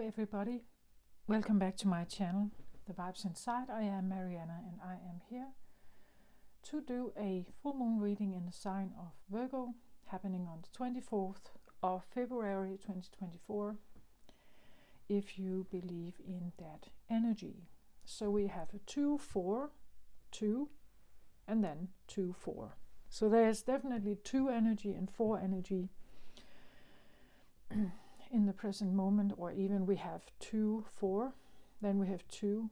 everybody, welcome back to my channel, The Vibes Inside. I am Mariana and I am here to do a full moon reading in the sign of Virgo, happening on the 24th of February 2024, if you believe in that energy. So we have a 2, 4, 2, and then 2, 4. So there's definitely 2 energy and 4 energy in the present moment, or even we have 2, 4, then we have 2,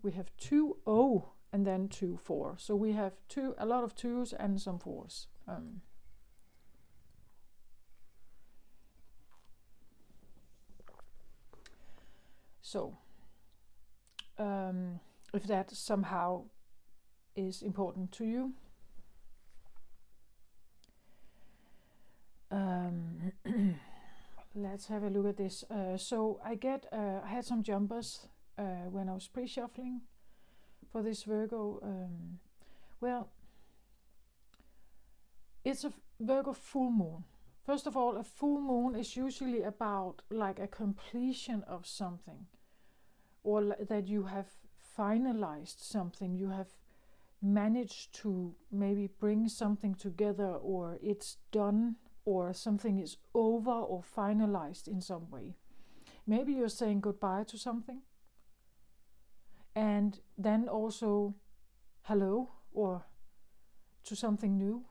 0, and then 2, 4. So we have a lot of 2s and some 4s. If that somehow is important to you, let's have a look at this. So I had some jumpers when I was pre-shuffling for this Virgo. Well, it's a Virgo full moon. First of all, a full moon is usually about like a completion of something, or that you have finalized something, you have managed to maybe bring something together, or it's done, or something is over or finalized in some way. Maybe you're saying goodbye to something, and then also hello, or to something new,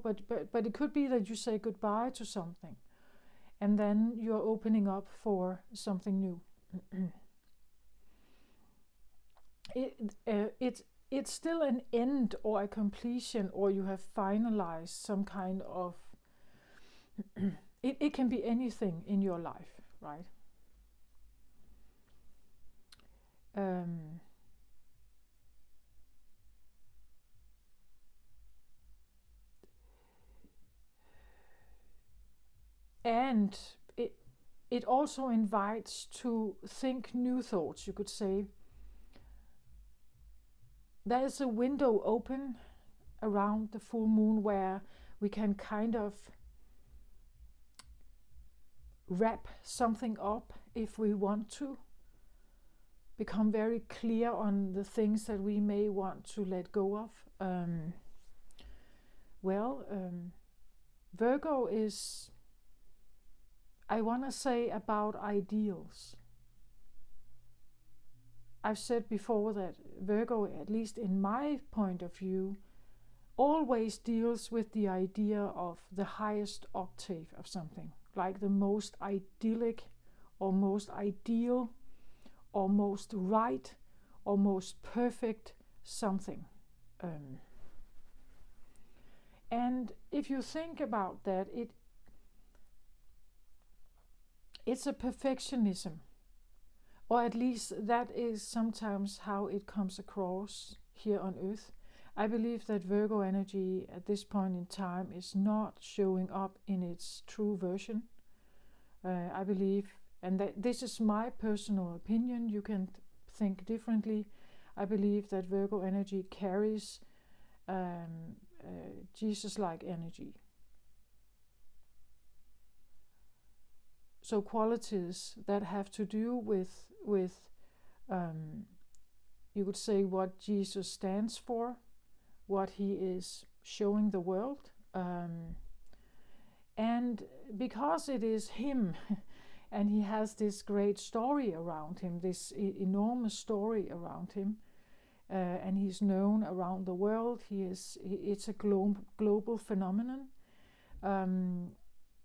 but it could be that you say goodbye to something and then you're opening up for something new. It's still an end or a completion, or you have finalized some kind of it can be anything in your life, right? And it also invites to think new thoughts, you could say. There is a window open around the full moon where we can kind of wrap something up if we want to, become very clear on the things that we may want to let go of. Virgo is, I want to say, about ideals. I've said before that Virgo, at least in my point of view, always deals with the idea of the highest octave of something, like the most idyllic or most ideal or most right or most perfect something. And if you think about that, it's a perfectionism, or at least that is sometimes how it comes across here on Earth. I believe that Virgo energy at this point in time is not showing up in its true version. I believe, and that this is my personal opinion, you can think differently. I believe that Virgo energy carries Jesus-like energy. So qualities that have to do with you could say what Jesus stands for, what he is showing the world, and because it is him and he has this great story around him, this enormous story around him, and he's known around the world. It's a global phenomenon.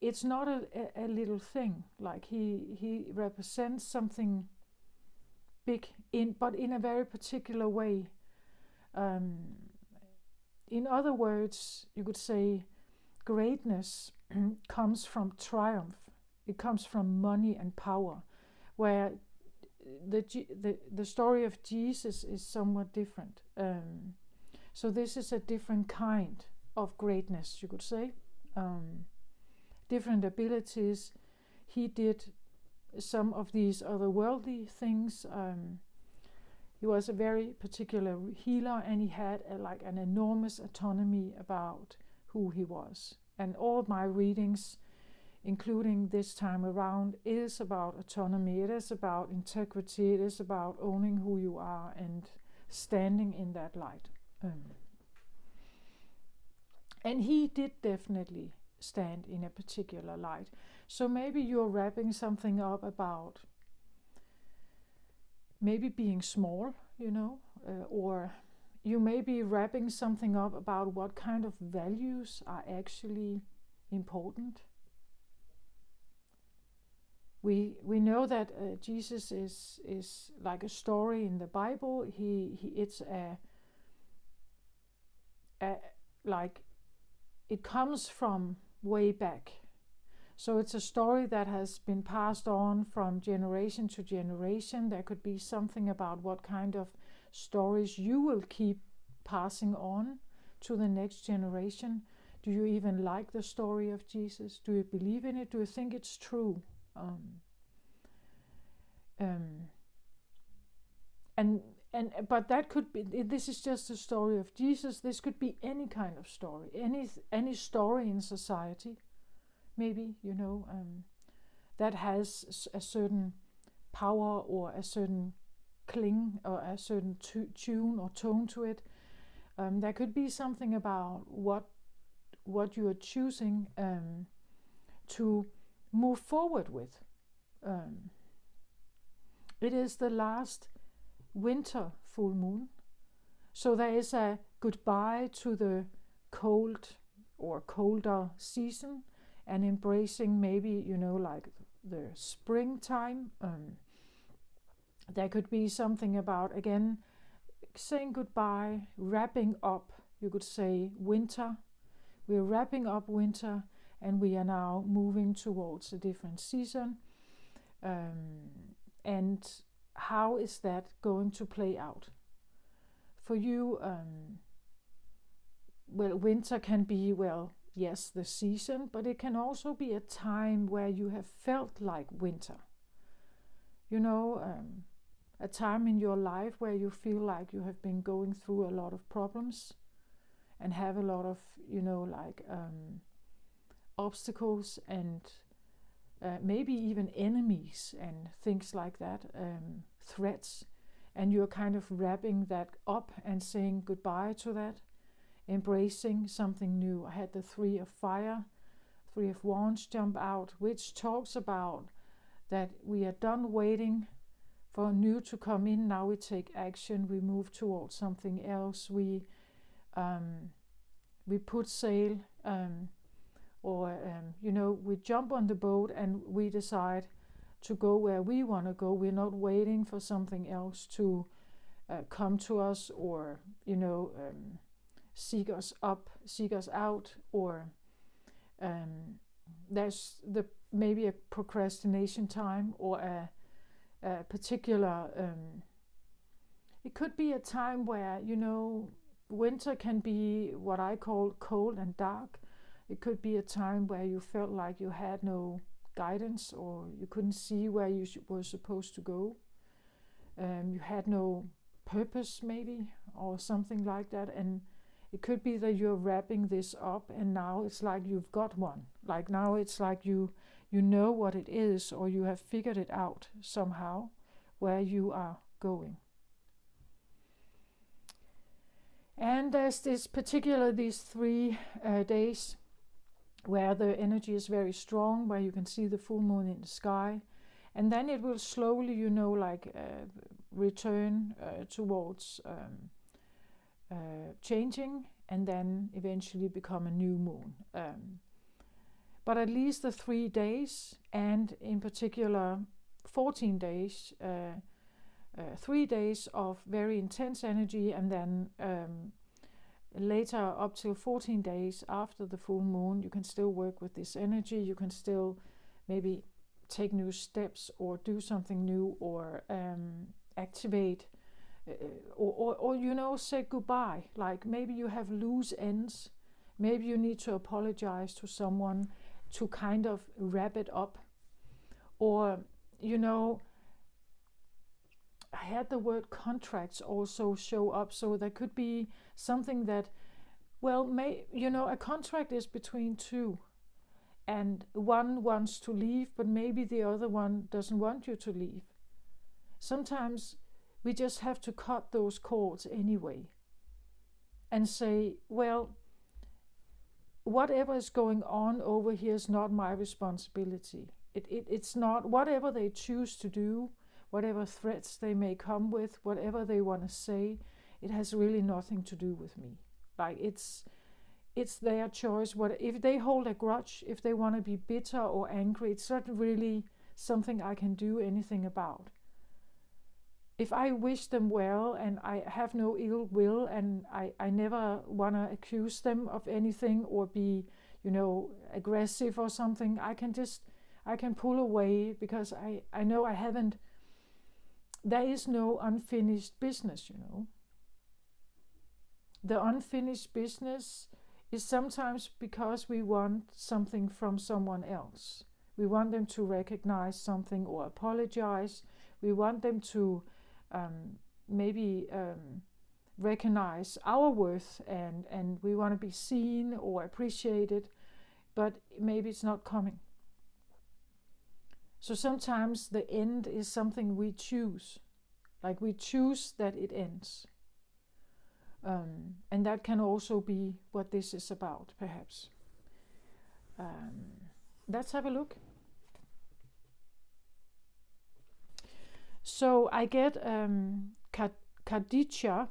It's not a little thing, like he represents something big, but in a very particular way. In other words, you could say greatness comes from triumph. It comes from money and power, where the story of Jesus is somewhat different. So this is a different kind of greatness, you could say. Different abilities. He did some of these otherworldly things. He was a very particular healer, and he had an enormous autonomy about who he was. And all my readings including this time around, is about autonomy. It is about integrity. It is about owning who you are and standing in that light. And he did definitely stand in a particular light. So maybe you're wrapping something up about maybe being small, or you may be wrapping something up about what kind of values are actually important. We know that Jesus is like a story in the Bible. It's like it comes from way back. So it's a story that has been passed on from generation to generation. There could be something about what kind of stories you will keep passing on to the next generation. Do you even like the story of Jesus? Do you believe in it? Do you think it's true? But that could be, this is just a story of Jesus. This could be any kind of story, any story in society, maybe, that has a certain power or a certain cling or a certain tune or tone to it. There could be something about what you are choosing to move forward with. It is the last winter full moon, so there is a goodbye to the cold or colder season and embracing maybe, like the springtime. There could be something about, again, saying goodbye, wrapping up, you could say winter. We're wrapping up winter and we are now moving towards a different season. And how is that going to play out? For you, winter can be, yes, the season, but it can also be a time where you have felt like winter. A time in your life where you feel like you have been going through a lot of problems and have a lot of, obstacles and maybe even enemies and things like that, threats. And you're kind of wrapping that up and saying goodbye to that, embracing something new. I had the 3 of fire, 3 of wands jump out, which talks about that we are done waiting for new to come in. Now we take action. We move towards something else. We put sail, we jump on the boat and we decide to go where we want to go. We're not waiting for something else to come to us or seek us out, or there's maybe a procrastination time or a particular it could be a time where winter can be what I call cold and dark. It could be a time where you felt like you had no guidance or you couldn't see where you were supposed to go. You had no purpose maybe or something like that, and it could be that you're wrapping this up and now it's like you've got one. Like now it's like you know what it is, or you have figured it out somehow where you are going. And there's these 3 days where the energy is very strong, where you can see the full moon in the sky, and then it will slowly, return towards changing, and then eventually become a new moon. But at least the 3 days, and in particular 14 days, 3 days of very intense energy, and then later up till 14 days after the full moon, you can still work with this energy. You can still maybe take new steps or do something new, or activate or say goodbye. Like maybe you have loose ends. Maybe you need to apologize to someone to kind of wrap it up. Or, I had the word contracts also show up. So there could be something that, a contract is between two. and one wants to leave, but maybe the other one doesn't want you to leave. Sometimes we just have to cut those cords anyway and say, well, whatever is going on over here is not my responsibility. It's not, whatever they choose to do, whatever threats they may come with, whatever they want to say, it has really nothing to do with me. Like it's their choice. What if they hold a grudge, if they want to be bitter or angry, it's not really something I can do anything about. If I wish them well and I have no ill will and I never want to accuse them of anything or be, aggressive or something, I can pull away because I know there is no unfinished business, The unfinished business is sometimes because we want something from someone else. We want them to recognize something or apologize. We want them to maybe recognize our worth and we want to be seen or appreciated, but maybe it's not coming. So sometimes the end is something we choose, like we choose that it ends. And that can also be what this is about, perhaps. Let's have a look. So I get Khadija,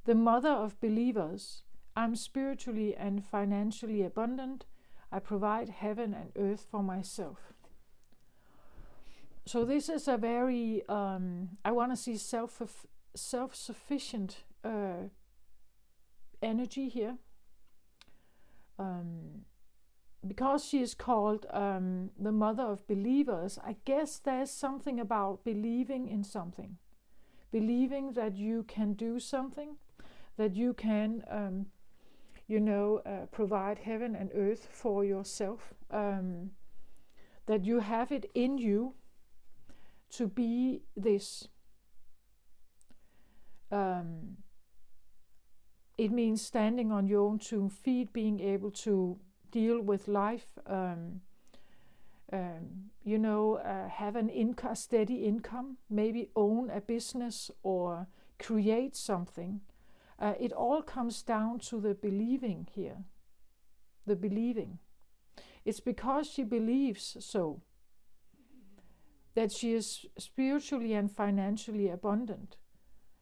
the mother of believers. I'm spiritually and financially abundant. I provide heaven and earth for myself. So this is a very, I want to see self-sufficient energy here. Because she is called the mother of believers, I guess there's something about believing in something. Believing that you can do something, that you can, provide heaven and earth for yourself, that you have it in you to be this. It means standing on your own two feet, being able to deal with life, have a steady income, maybe own a business or create something. It all comes down to the believing here. The believing. It's because she believes so that she is spiritually and financially abundant.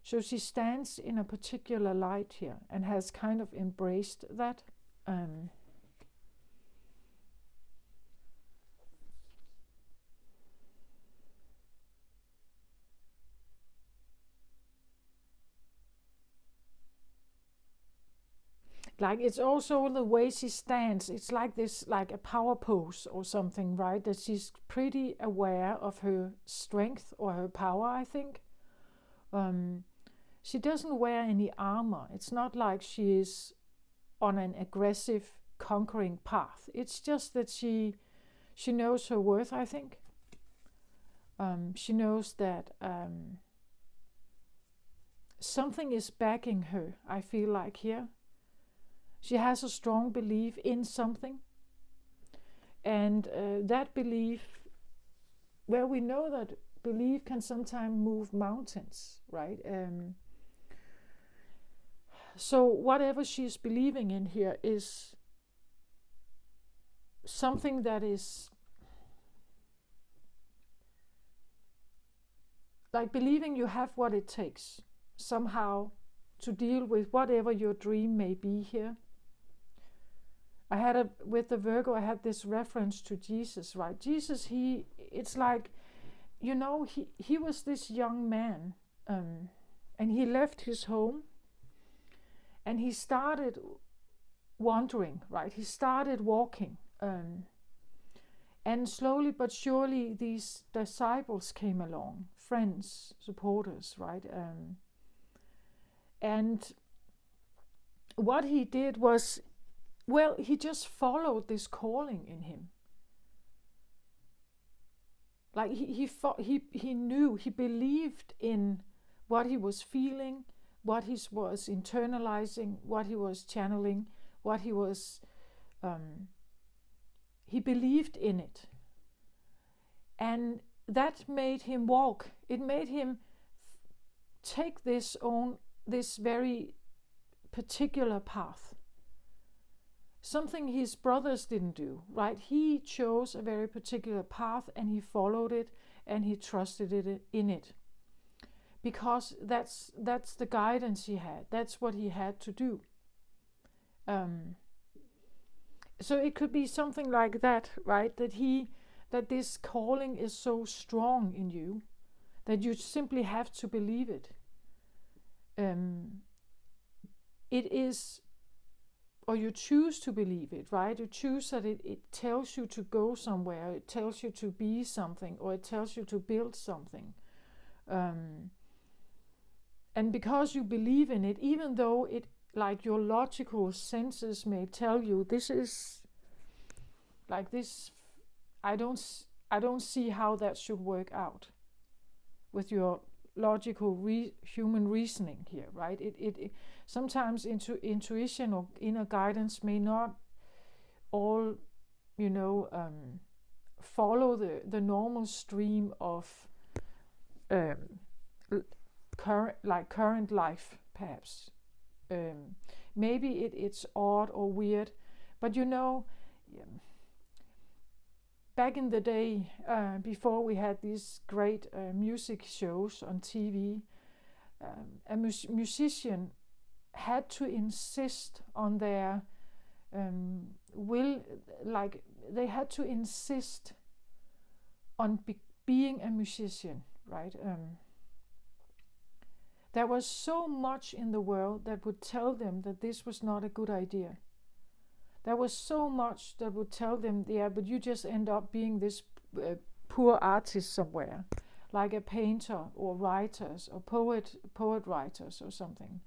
So she stands in a particular light here and has kind of embraced that. Like it's also the way she stands. It's like this, like a power pose or something, right? That she's pretty aware of her strength or her power, I think. She doesn't wear any armor. It's not like she is on an aggressive, conquering path. It's just that she knows her worth, I think. She knows that something is backing her, I feel like here. She has a strong belief in something. And that belief, well, we know that belief can sometimes move mountains, right? So whatever she's believing in here is something that is like believing you have what it takes somehow to deal with whatever your dream may be here. With the Virgo, I had this reference to Jesus, right? Jesus, it's like, he was this young man, and he left his home, and he started wandering, right? He started walking, and slowly but surely these disciples came along, friends, supporters, right? And what he did was, well, he just followed this calling in him. Like he knew, he believed in what he was feeling, what he was internalizing, what he was channeling, what he was he believed in it. And that made him walk. It made him take this very particular path. Something his brothers didn't do, right? He chose a very particular path and he followed it and he trusted in it. Because that's the guidance he had. That's what he had to do. So it could be something like that, right? That this calling is so strong in you that you simply have to believe it. It is, or you choose to believe it, right? You choose that it tells you to go somewhere, it tells you to be something, or it tells you to build something. And because you believe in it, even though it, like your logical senses may tell you, this is like this, I don't see how that should work out with your logical human reasoning here, right? It sometimes intuition or inner guidance may not all, follow the normal stream of current life, perhaps. Maybe it's odd or weird, but back in the day, before we had these great music shows on TV, a musician had to insist on their will, like they had to insist on being a musician, right? There was so much in the world that would tell them that this was not a good idea. There was so much that would tell them, yeah, but you just end up being this poor artist somewhere, like a painter or writers or poet writers or something.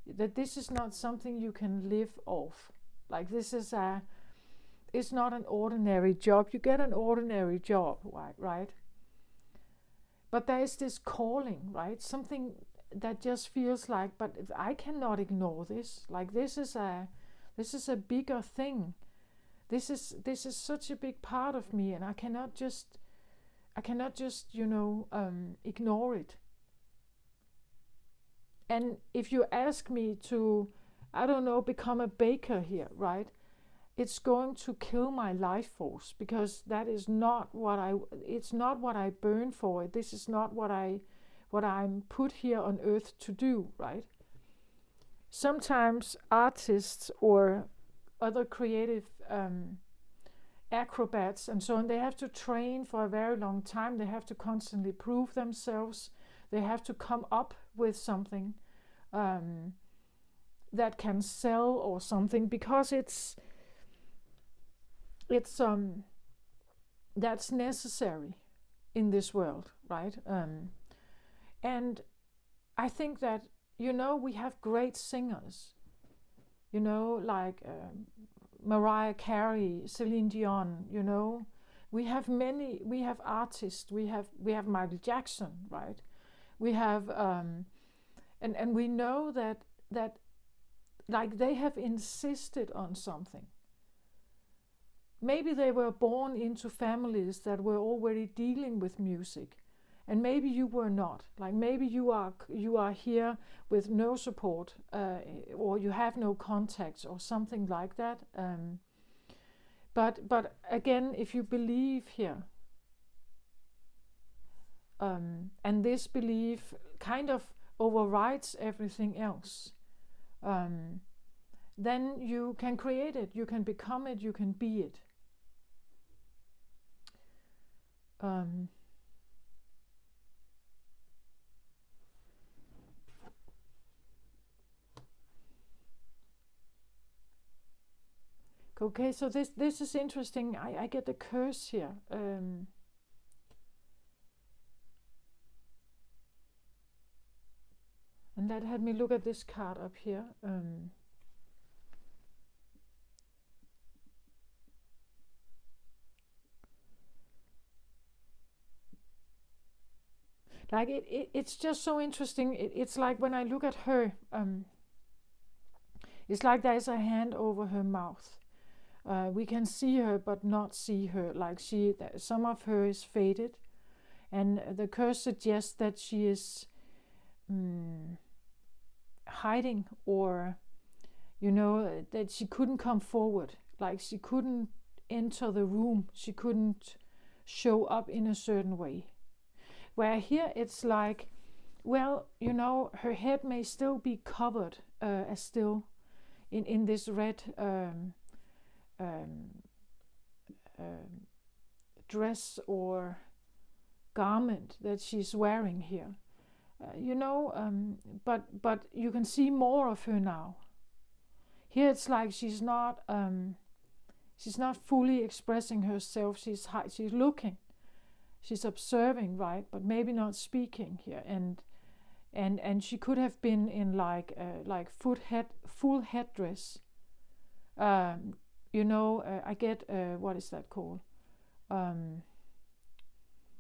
That this is not something you can live off. Like it's not an ordinary job. You get an ordinary job, right? But there is this calling, right? Something that just feels like, but I cannot ignore this. Like this is a bigger thing. This is such a big part of me, and I cannot just ignore it. And if you ask me to, I don't know, become a baker here, right? It's going to kill my life force, because that is not it's not what I burn for. This is not what I'm put here on earth to do, right? Sometimes artists or other creative acrobats and so on, they have to train for a very long time. They have to constantly prove themselves. They have to come up with something that can sell or something, because that's necessary in this world, right? And I think that, we have great singers, like Mariah Carey, Celine Dion, we have artists, we have Michael Jackson, right? We have, and we know that like they have insisted on something. Maybe they were born into families that were already dealing with music, and maybe you were not. Like maybe you are here with no support, or you have no contacts or something like that. But again, if you believe here, and this belief kind of overrides everything else, then you can create it, you can become it, you can be it. Okay, so this is interesting. I get the curse here. And that had me look at this card up here. Like it's just so interesting. It's like when I look at her, it's like there's a hand over her mouth. We can see her but not see her, like some of her is faded, and the curse suggests that she is hiding, or that she couldn't come forward, like she couldn't enter the room, she couldn't show up in a certain way. Where here it's like, well, her head may still be covered as still in this red dress or garment that she's wearing here. But you can see more of her now. Here it's like she's not fully expressing herself. She's looking, she's observing, right? But maybe not speaking here. And she could have been in like full headdress. I get what is that called?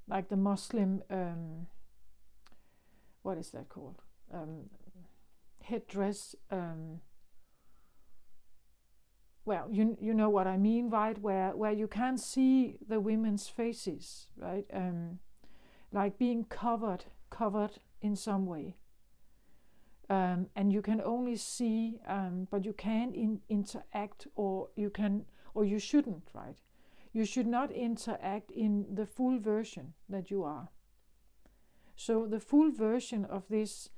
Like the Muslim. What is that called? Headdress. Well, you know what I mean, right? Where you can't see the women's faces, right? Like being covered in some way. And you can only see, but you can't interact, or you shouldn't, right? You should not interact in the full version that you are. So the full version of this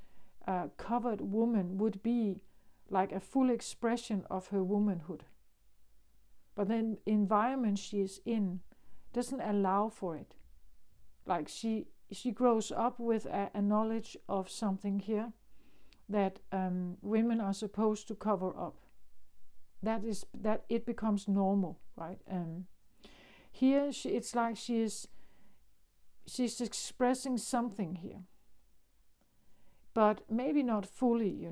covered woman would be like a full expression of her womanhood. But then the environment she is in doesn't allow for it. Like she grows up with a knowledge of something here that women are supposed to cover up. That it becomes normal, right? Here it's like she's expressing something here, but maybe not fully,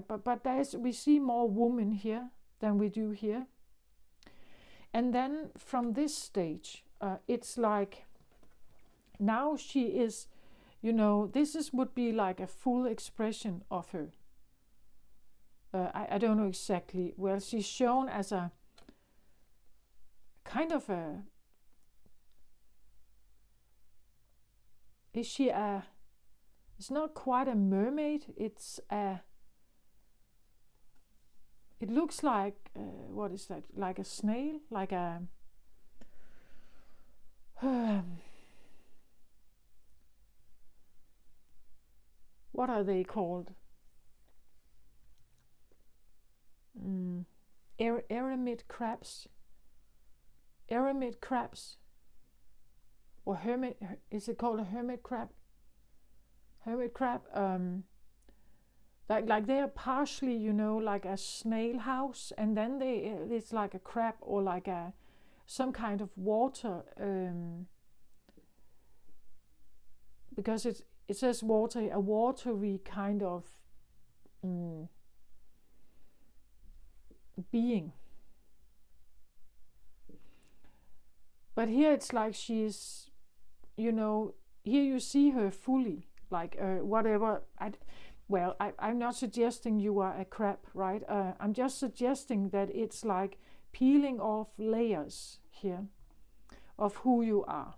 but we see more woman here than we do here. And then from this stage, it's like now she is, would be like a full expression of her. I don't know exactly. Well, she's shown as a kind of a. Is she a? It's not quite a mermaid. It's a. It looks like what is that? Like a snail, like a. What are they called? Eremit crabs. Eremit crabs. Or hermit? Is it called a hermit crab? Hermit crab. Like they are partially, like a snail house, and then it's like a crab, or like some kind of water. Because it says water, a watery kind of being. But here it's like she's, here you see her fully, like whatever. I'm not suggesting you are a crab, right? I'm just suggesting that it's like peeling off layers here of who you are.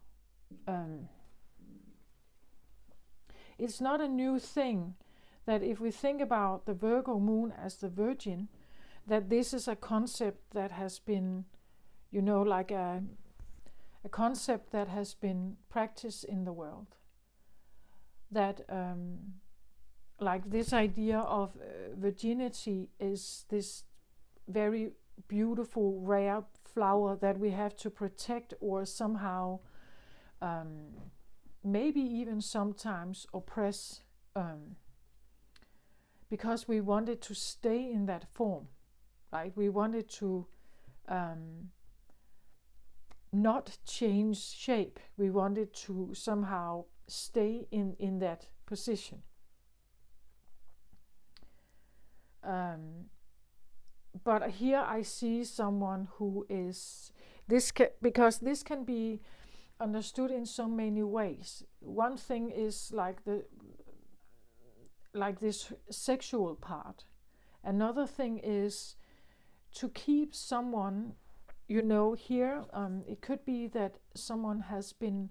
It's not a new thing that if we think about the Virgo moon as the Virgin, that this is a concept that has been, like a concept that has been practiced in the world. That like this idea of virginity is this very beautiful, rare flower that we have to protect, or somehow maybe even sometimes oppress, because we wanted to stay in that form, right? We wanted to not change shape. We wanted to somehow stay in that position. But here I see someone who is because this can be understood in so many ways. One thing is like this sexual part. Another thing is to keep someone you know, here it could be that someone has been,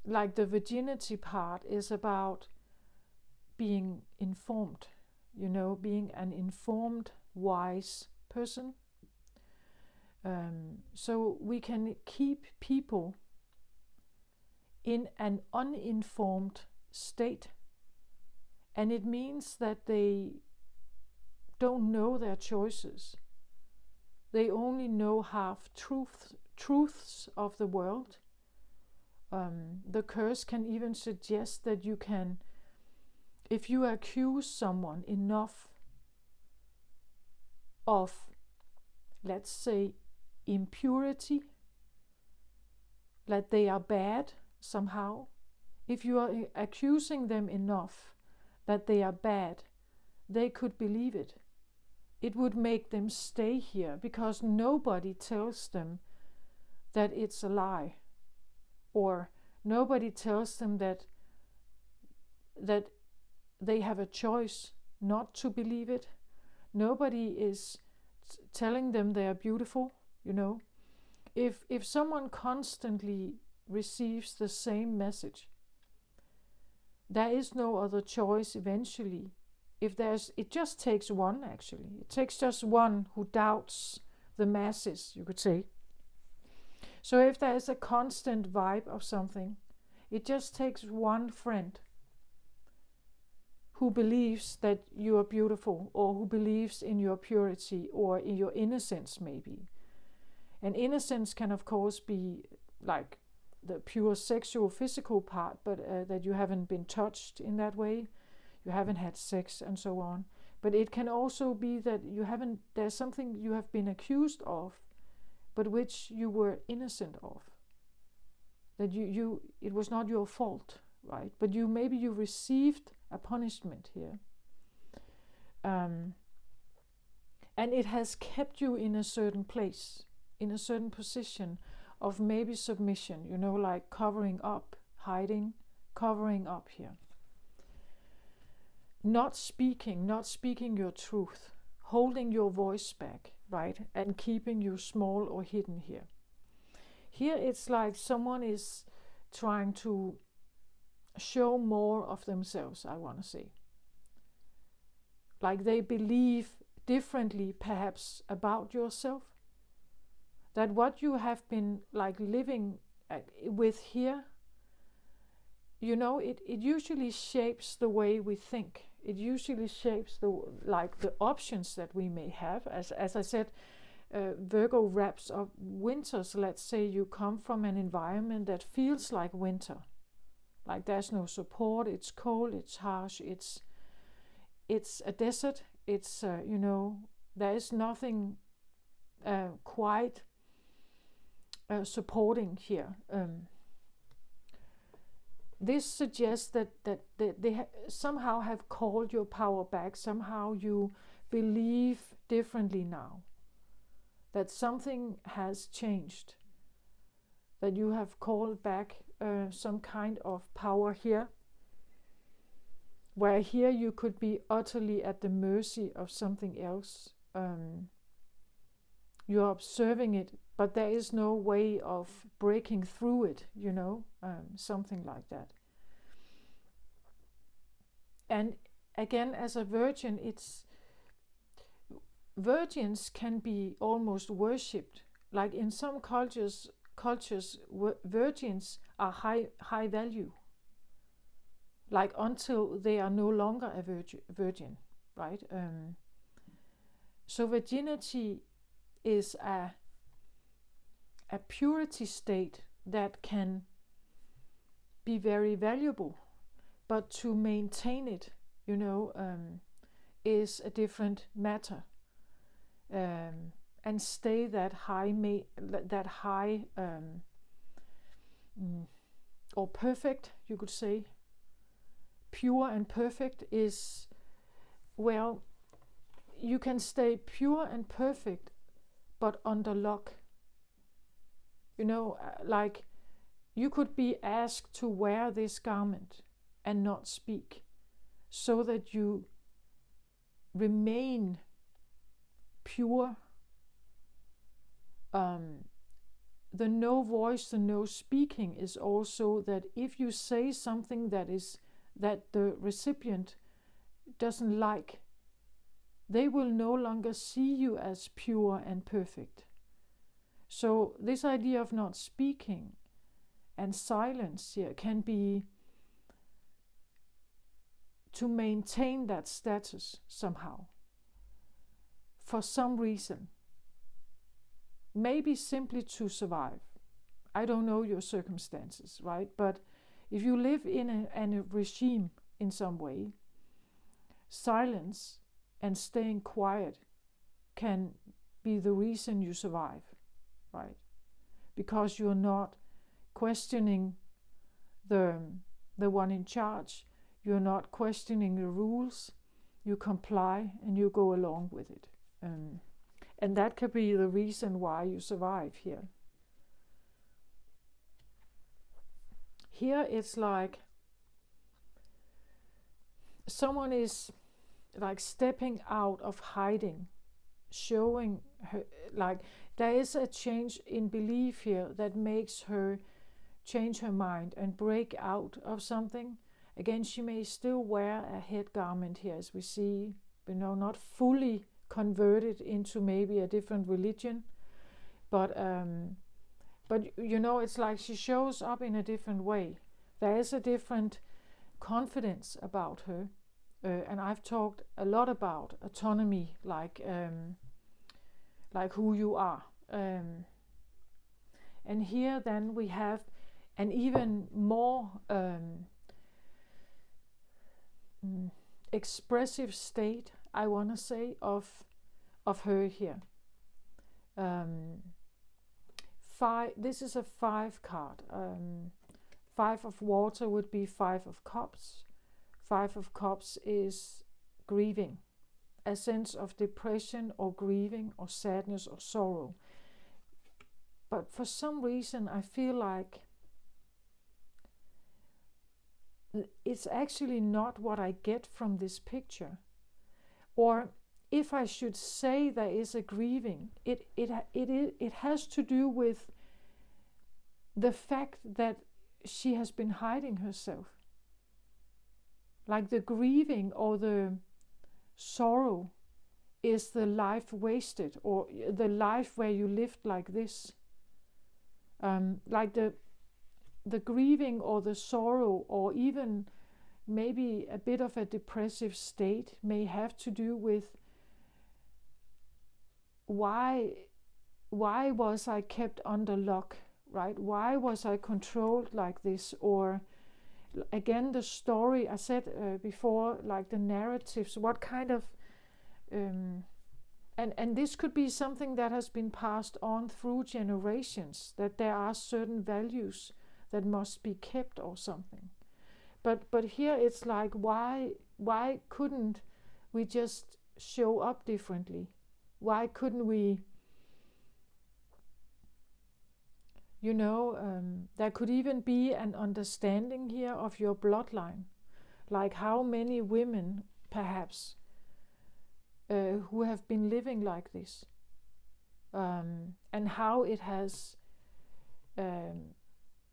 like the virginity part is about being informed, you know, being an informed, wise person. So we can keep people in an uninformed state, and it means that they don't know their choices. They only know half truths of the world. The curse can even suggest that you can, if you accuse someone enough of, let's say, impurity, that they are bad somehow, if you are accusing them enough that they are bad, they could believe it. It would make them stay here because nobody tells them that it's a lie, or nobody tells them that they have a choice not to believe it. Nobody is telling them they are beautiful, you know. If someone constantly receives the same message, there is no other choice eventually. It just takes one, actually. It takes just one who doubts the masses, you could say. So if there is a constant vibe of something, it just takes one friend who believes that you are beautiful, or who believes in your purity or in your innocence, maybe. And innocence can, of course, be like the pure sexual, physical part, but that you haven't been touched in that way, you haven't had sex, and so on. But it can also be that there's something you have been accused of, but which you were innocent of. That it was not your fault, right? But maybe you received a punishment here. And it has kept you in a certain place, in a certain position of maybe submission, you know, like covering up, hiding, covering up here. Not speaking your truth, holding your voice back, right? And keeping you small or hidden here. Here it's like someone is trying to show more of themselves, I want to say. Like they believe differently perhaps about yourself. That what you have been like living with here, you know, it usually shapes the way we think. It usually shapes the options that we may have. As I said, Virgo wraps up winter. So let's say you come from an environment that feels like winter. Like there's no support, it's cold, it's harsh, it's a desert, it's, you know, there is nothing quite supporting here. This suggests that they somehow have called your power back. Somehow you believe differently now. That something has changed. That you have called back some kind of power here. Where here you could be utterly at the mercy of something else. You're observing it, but there is no way of breaking through it, you know, something like that. And again, as a virgin, virgins can be almost worshipped. Like in some cultures, virgins are high value. Like until they are no longer a virgin, right? So virginity is a purity state that can be very valuable, but to maintain it, you know, is a different matter. And stay that high, or perfect, you could say. Pure and perfect is, well, you can stay pure and perfect, but under lock. You know, like you could be asked to wear this garment and not speak, so that you remain pure Um, the no voice, the no speaking is also that if you say something that the recipient doesn't like, they will no longer see you as pure and perfect. So this idea of not speaking and silence here can be to maintain that status somehow, for some reason. Maybe simply to survive. I don't know your circumstances, right? But if you live in a regime in some way, silence and staying quiet can be the reason you survive, right? Because you're not questioning the one in charge, you're not questioning the rules, you comply and you go along with it. And that could be the reason why you survive here. Here it's like someone is like stepping out of hiding, showing her, like there is a change in belief here that makes her change her mind and break out of something. Again, she may still wear a head garment here, as we see, not fully converted into maybe a different religion, but it's like she shows up in a different way. There is a different confidence about her, and I've talked a lot about autonomy, like who you are, and here then we have an even more expressive state, I want to say, of her here. This is a 5 card. 5 of water would be 5 of cups. 5 of cups is grieving, a sense of depression or grieving or sadness or sorrow. But for some reason I feel like it's actually not what I get from this picture. Or if I should say there is a grieving, it has to do with the fact that she has been hiding herself. Like the grieving or the sorrow is the life wasted, or the life where you lived like this. Like the grieving or the sorrow, or even maybe a bit of a depressive state, may have to do with why was I kept under lock, right? Why was I controlled like this? Or again, the story I said before, like the narratives, what kind of and this could be something that has been passed on through generations, that there are certain values that must be kept or something. But here it's like, why couldn't we just show up differently? Why couldn't we, there could even be an understanding here of your bloodline, like how many women perhaps who have been living like this, and how it has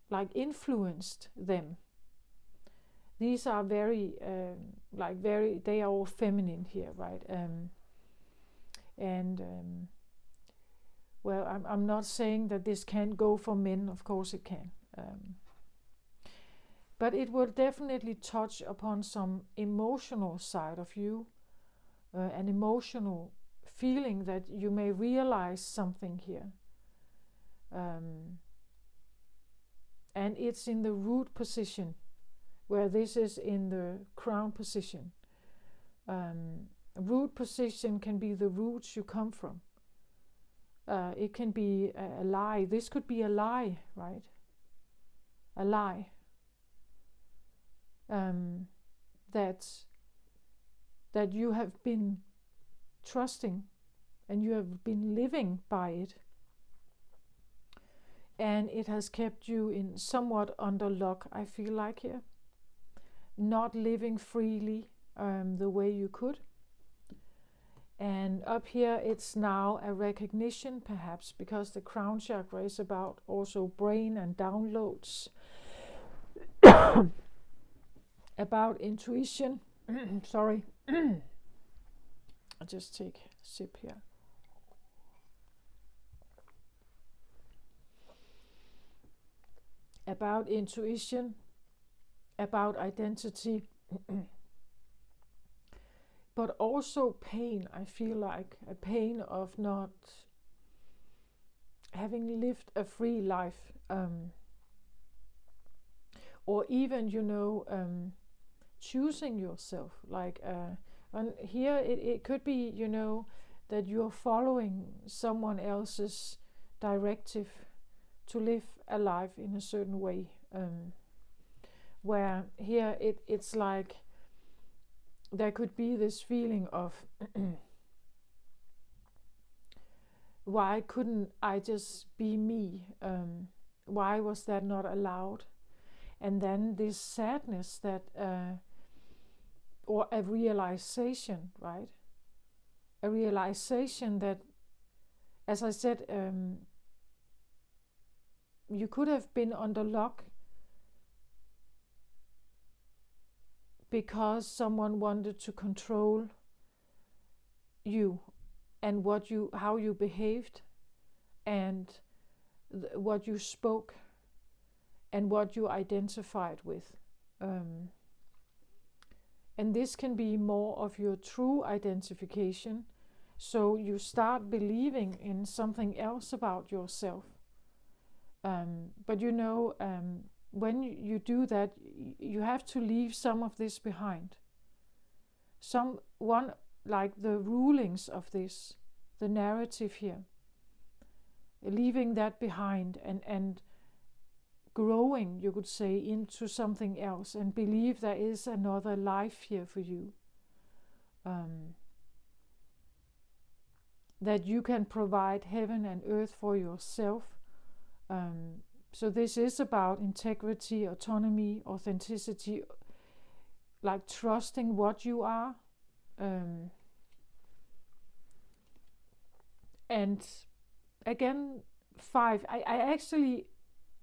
like influenced them. These are very they are all feminine here, right? Well, I'm not saying that this can't go for men, of course it can. But it will definitely touch upon some emotional side of you, an emotional feeling that you may realize something here. And it's in the root position, where this is in the crown position. Root position can be the roots you come from. It can be a lie. This could be a lie, right? A lie. That you have been trusting and you have been living by it. And it has kept you in somewhat under lock, I feel like here. Not living freely the way you could. And up here it's now a recognition, perhaps because the crown chakra is about also brain and downloads, about intuition. Sorry. I'll just take a sip here. About intuition, about identity, but also pain. I feel like a pain of not having lived a free life, or even, choosing yourself. And here it could be, that you're following someone else's directive to live a life in a certain way, where here it's like there could be this feeling of why couldn't I just be me? Why was that not allowed? And then this sadness that, or a realization, right? A realization that, as I said, you could have been under lock because someone wanted to control you and how you behaved, and what you spoke, and what you identified with. And this can be more of your true identification. So you start believing in something else about yourself. But when you do that, you have to leave some of this behind. Like the rulings of this, the narrative here, leaving that behind and growing, you could say, into something else, and believe there is another life here for you. That you can provide heaven and earth for yourself. So this is about integrity, autonomy, authenticity, like trusting what you are. And again, 5, I actually,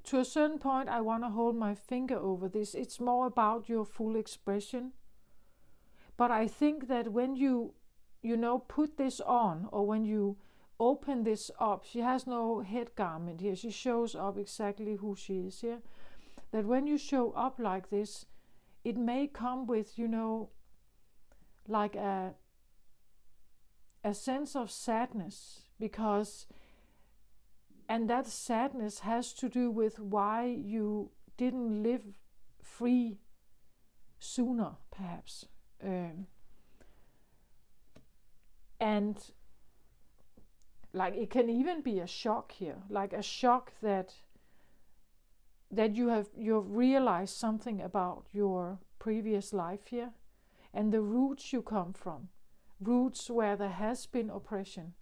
to a certain point, I want to hold my finger over this. It's more about your full expression. But I think that when you put this on, or when you open this up, she has no head garment here. She shows up exactly who she is here. That when you show up like this, it may come with, like a sense of sadness, and that sadness has to do with why you didn't live free sooner, perhaps. And like it can even be a shock here, like a shock that you've realized something about your previous life here, and the roots you come from, roots where there has been oppression,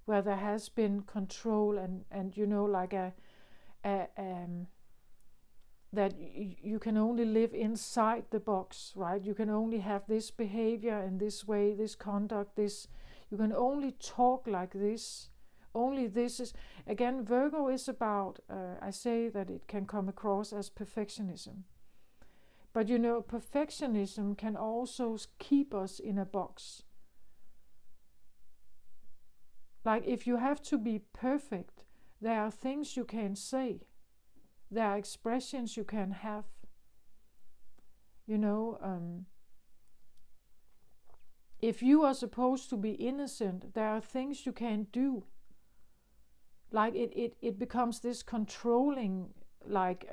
where there has been control, and like that you can only live inside the box, right? You can only have this behavior and this way, this conduct, this. You can only talk like this. Only this is, again, Virgo is about, I say that it can come across as perfectionism. But perfectionism can also keep us in a box. Like if you have to be perfect, there are things you can say. There are expressions you can have. If you are supposed to be innocent, there are things you can't do. Like it becomes this controlling, like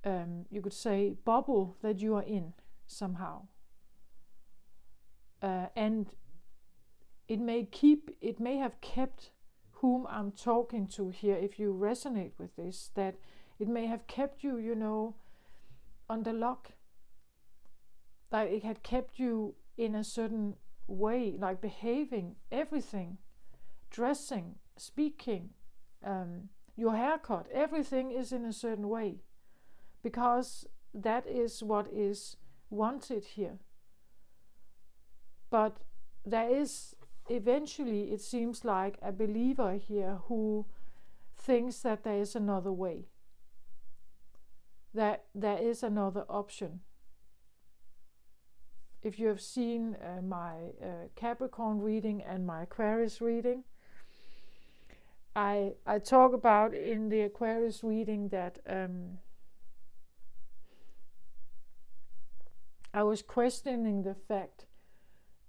you could say, bubble that you are in somehow. And it may have kept whom I'm talking to here, if you resonate with this, that it may have kept you, under lock. Like it had kept you in a certain way, like behaving, everything, dressing, speaking, your haircut, everything is in a certain way, because that is what is wanted here. But there is eventually, it seems like, a believer here who thinks that there is another way, that there is another option. If you have seen my Capricorn reading and my Aquarius reading, I talk about in the Aquarius reading that I was questioning the fact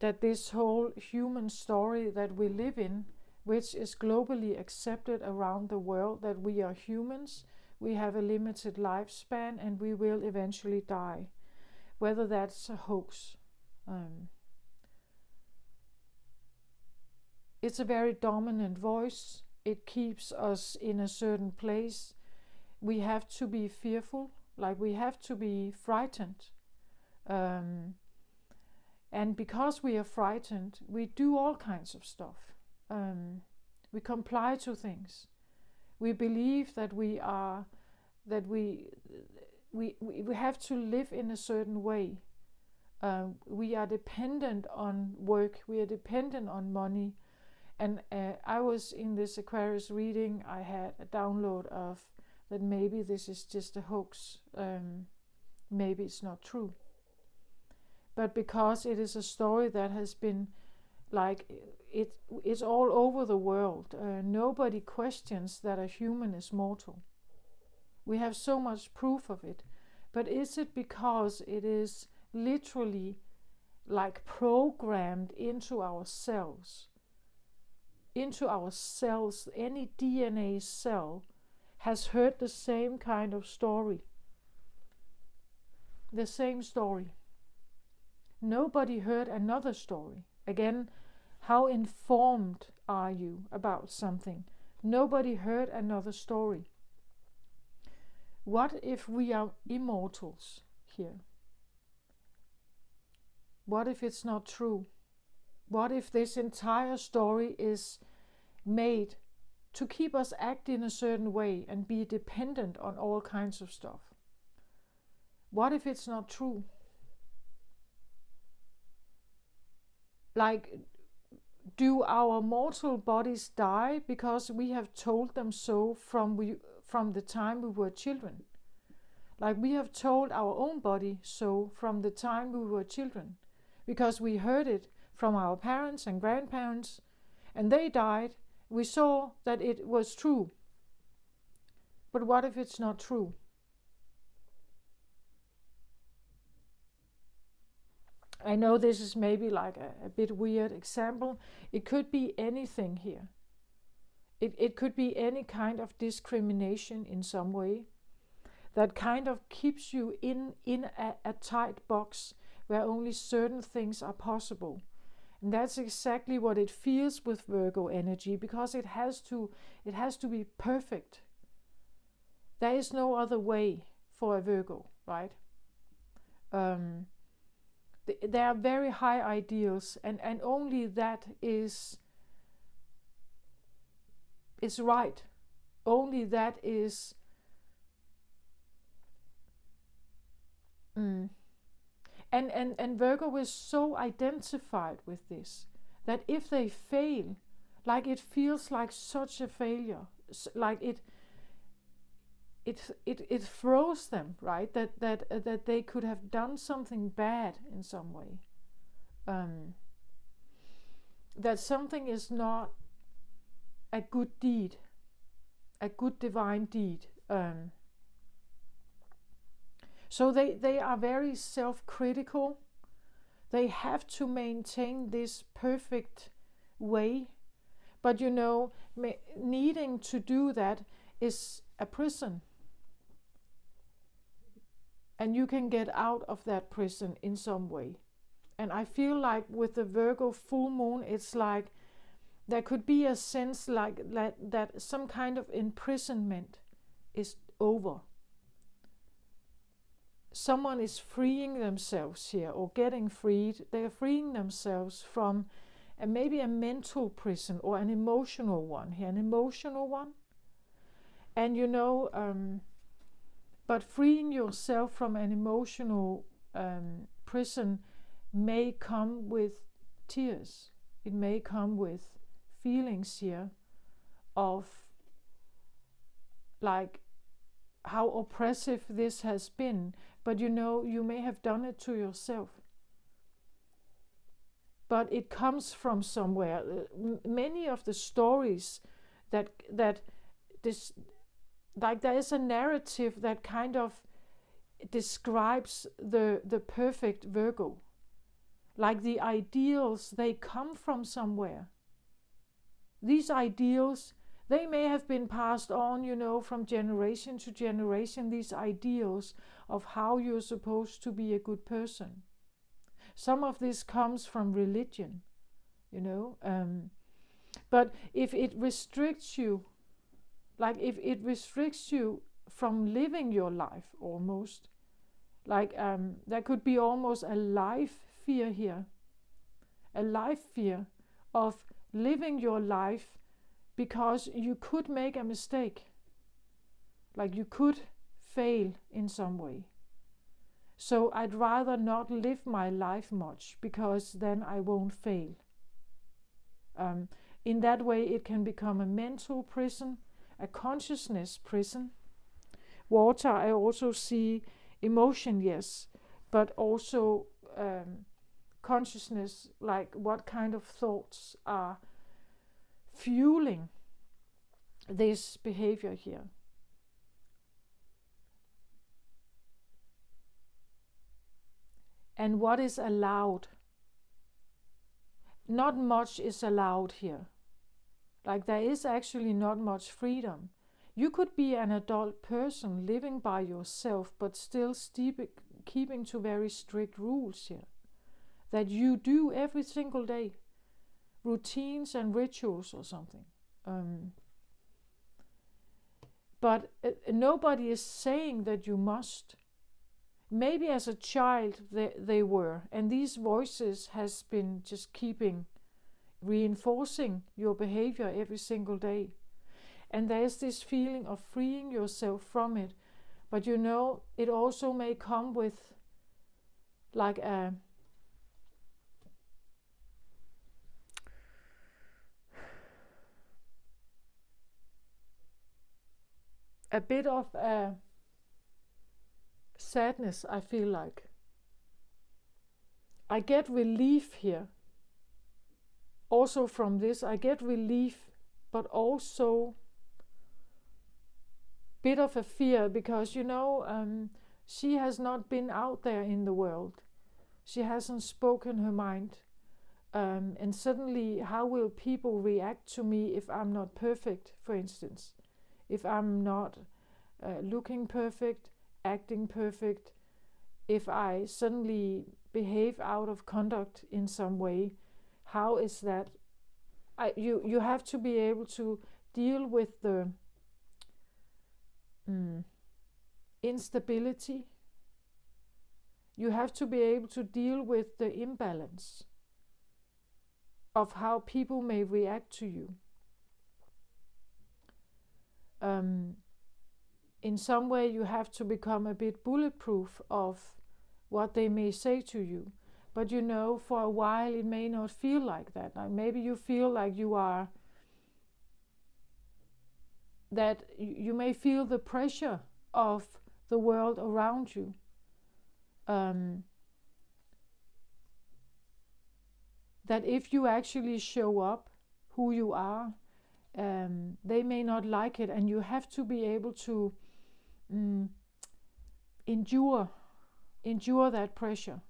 that this whole human story that we live in, which is globally accepted around the world, that we are humans, we have a limited lifespan, and we will eventually die, whether that's a hoax. It's a very dominant voice. It keeps us in a certain place. We have to be fearful, like we have to be frightened. And because we are frightened, we do all kinds of stuff. We comply to things. We believe that we have to live in a certain way. We are dependent on work. We are dependent on money. And I was in this Aquarius reading, I had a download of that maybe this is just a hoax. Maybe it's not true. But because it is a story that has been like, it's all over the world. Nobody questions that a human is mortal. We have so much proof of it. But is it because it is literally like programmed into our cells? Into our cells, any DNA cell has heard the same kind of story. The same story. Nobody heard another story. Again, how informed are you about something? Nobody heard another story. What if we are immortals here? What if it's not true? What if this entire story is made to keep us acting a certain way and be dependent on all kinds of stuff? What if it's not true? Like, do our mortal bodies die because we have told them so from the time we were children? Like, we have told our own body so from the time we were children, because we heard it from our parents and grandparents, and they died. We saw that it was true. But what if it's not true? I know this is maybe like a bit weird example. It could be anything here. It could be any kind of discrimination in some way that kind of keeps you in a tight box where only certain things are possible. And that's exactly what it feels with Virgo energy, because it has to be perfect. There is no other way for a Virgo, right? There are very high ideals, and only that is right. Only that is And Virgo is so identified with this that if they fail, like, it feels like such a failure, like it throws them, right? That they could have done something bad in some way. That something is not a good deed, a good divine deed. So they are very self-critical. They have to maintain this perfect way. But needing to do that is a prison. And you can get out of that prison in some way. And I feel like with the Virgo full moon, it's like there could be a sense like that some kind of imprisonment is over. Someone is freeing themselves here, or getting freed. They are freeing themselves from maybe a mental prison or an emotional one here, an emotional one. And but freeing yourself from an emotional prison may come with tears. It may come with feelings here of like how oppressive this has been, but you know, you may have done it to yourself. But it comes from somewhere. Many of the stories that this, like there is a narrative that kind of describes the perfect Virgo. Like the ideals, they come from somewhere. These ideals, they may have been passed on, you know, from generation to generation, these ideals of how you're supposed to be a good person. Some of this comes from religion, you know, but if it restricts you, like if it restricts you from living your life almost, like there could be almost a life fear here, a life fear of living your life because you could make a mistake, like you could fail in some way. So I'd rather not live my life much because then I won't fail. In that way it can become a mental prison, a consciousness prison. Water, I also see emotion, yes, but also consciousness, like what kind of thoughts are fueling this behavior here. And what is allowed? Not much is allowed here. Like there is actually not much freedom. You could be an adult person living by yourself, but still keeping to very strict rules here that you do every single day, routines and rituals or something. But nobody is saying that you must. Maybe as a child they were, and these voices has been just reinforcing your behavior every single day. And there's this feeling of freeing yourself from it. But you know, it also may come with like a bit of a sadness, I feel like. I get relief here. Also from this, I get relief, but also bit of a fear because, you know, she has not been out there in the world. She hasn't spoken her mind. And suddenly, how will people react to me if I'm not perfect, for instance? If I'm not looking perfect, acting perfect, if I suddenly behave out of conduct in some way, how is that? You have to be able to deal with the instability. You have to be able to deal with the imbalance of how people may react to you. In some way you have to become a bit bulletproof of what they may say to you. But you know, for a while it may not feel like that. Like maybe you feel like you are, that you may feel the pressure of the world around you. That if you actually show up who you are, they may not like it, and you have to be able to endure that pressure.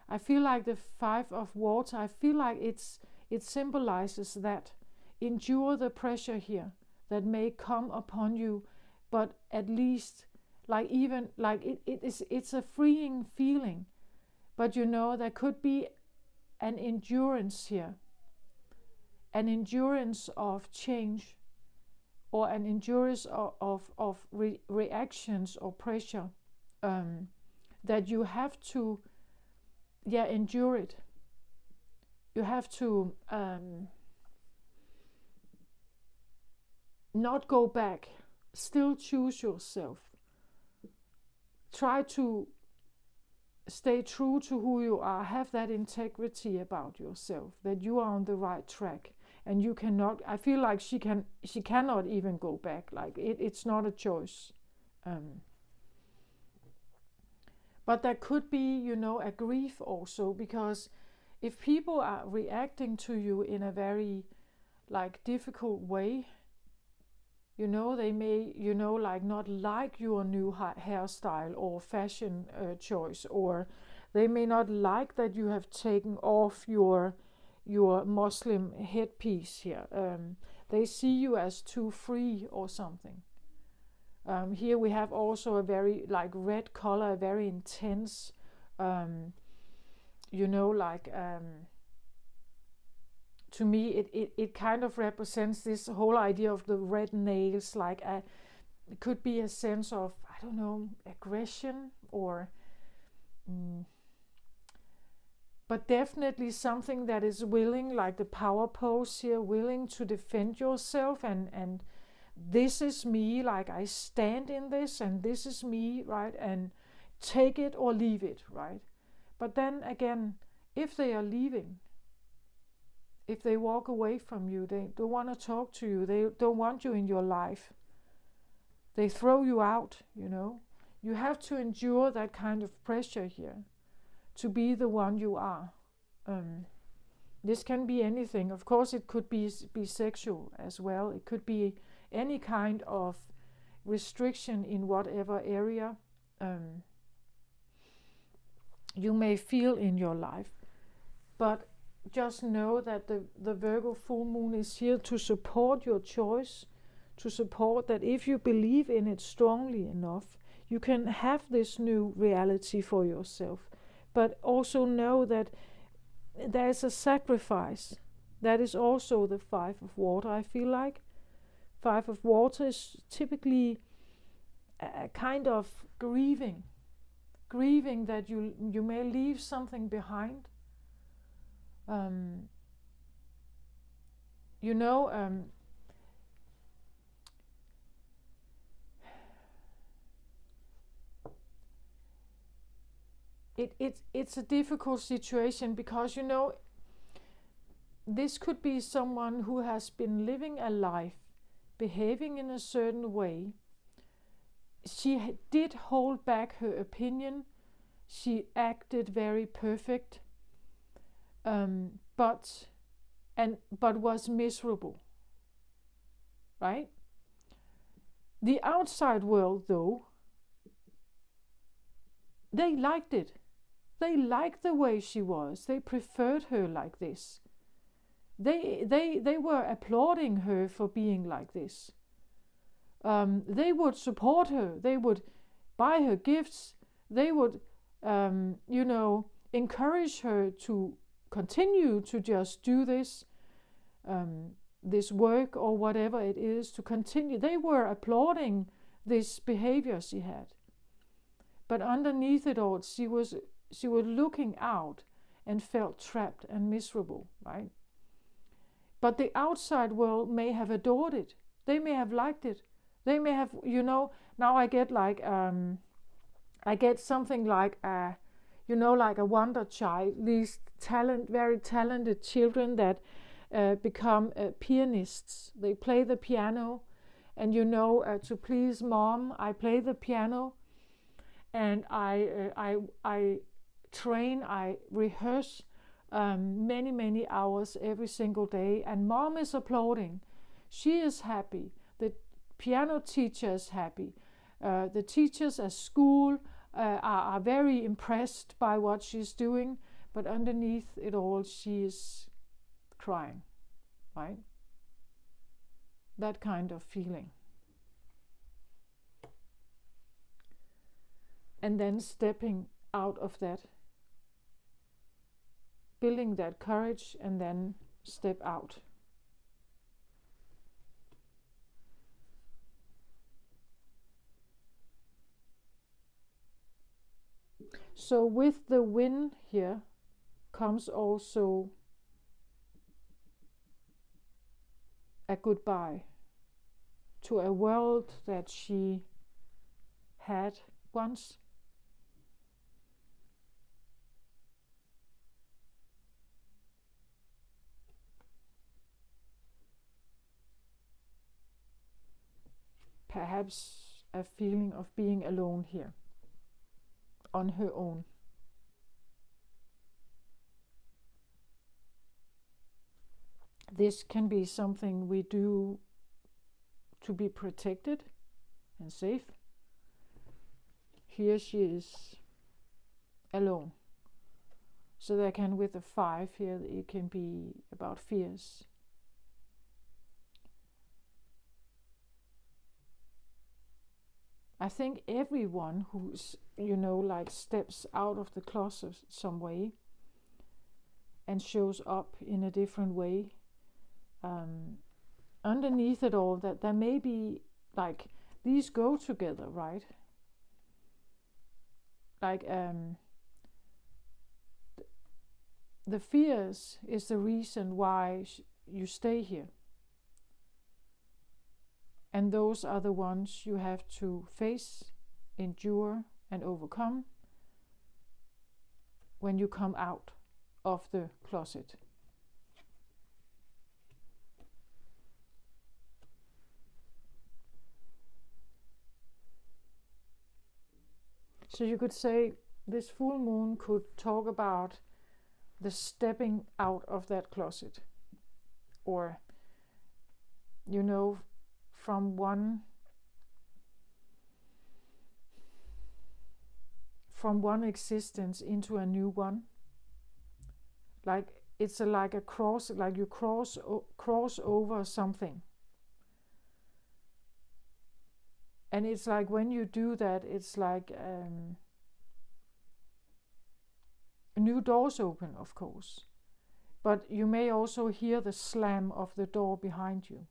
I feel like the 5 of Water, I feel like it symbolizes that. Endure the pressure here that may come upon you, but at least, like even like it's a freeing feeling. But you know, there could be an endurance here, an endurance of change, or an endurance of reactions or pressure, that you have to endure it. You have to not go back, still choose yourself. Try to stay true to who you are, have that integrity about yourself, that you are on the right track, and you cannot, I feel like she cannot even go back, like it's not a choice. But there could be, you know, a grief also, because if people are reacting to you in a very like difficult way, you know, they may, you know, like not like your new hairstyle or fashion choice, or they may not like that you have taken off your Muslim headpiece here. They see you as too free or something. Here we have also a very like red color, a very intense, you know, like to me it kind of represents this whole idea of the red nails, like it could be a sense of, I don't know, aggression or but definitely something that is willing, like the power pose here, willing to defend yourself, and this is me, like I stand in this, and this is me, right? And take it or leave it, right? But then again, if they are leaving, if they walk away from you, they don't want to talk to you, they don't want you in your life, they throw you out, you know, you have to endure that kind of pressure here to be the one you are. This can be anything. Of course, it could be sexual as well. It could be any kind of restriction in whatever area you may feel in your life. But just know that the Virgo full moon is here to support your choice, to support that if you believe in it strongly enough, you can have this new reality for yourself. But also know that there is a sacrifice. That is also the 5 of water, I feel like. 5 of water is typically a kind of grieving that you may leave something behind. You know, it's a difficult situation, because, you know, this could be someone who has been living a life, behaving in a certain way. She did hold back her opinion. She acted very perfect, but was miserable, right? The outside world, though, they liked it. They liked the way she was. They preferred her like this. They were applauding her for being like this. They would support her. They would buy her gifts. They would, you know, encourage her to continue to just do this work or whatever it is, to continue. They were applauding this behavior she had. But underneath it all, she was looking out and felt trapped and miserable, right? But the outside world may have adored it. They may have liked it. They may have, you know, now I get like, I get something like a, you know, like a wonder child, these very talented children that become pianists. They play the piano, and, you know, to please mom, I play the piano, and I train, I rehearse many hours every single day, and mom is applauding. She is happy. The piano teacher is happy. The teachers at school are very impressed by what she's doing, but underneath it all, she is crying, right? That kind of feeling. And then stepping out of that, building that courage, and then step out. So with the win here comes also a goodbye to a world that she had once. perhaps a feeling of being alone here, on her own. This can be something we do to be protected and safe. Here she is alone. So there can, with the 5 here, it can be about fears. I think everyone who's, like steps out of the closet some way and shows up in a different way, underneath it all, that there may be, like, these go together, right? Like, the fears is the reason why you stay here. And those are the ones you have to face, endure, and overcome when you come out of the closet. So you could say this full moon could talk about the stepping out of that closet, or from one existence into a new one. Like it's like a cross, like you cross over something. And it's like when you do that, it's like new doors open, of course. But you may also hear the slam of the door behind you.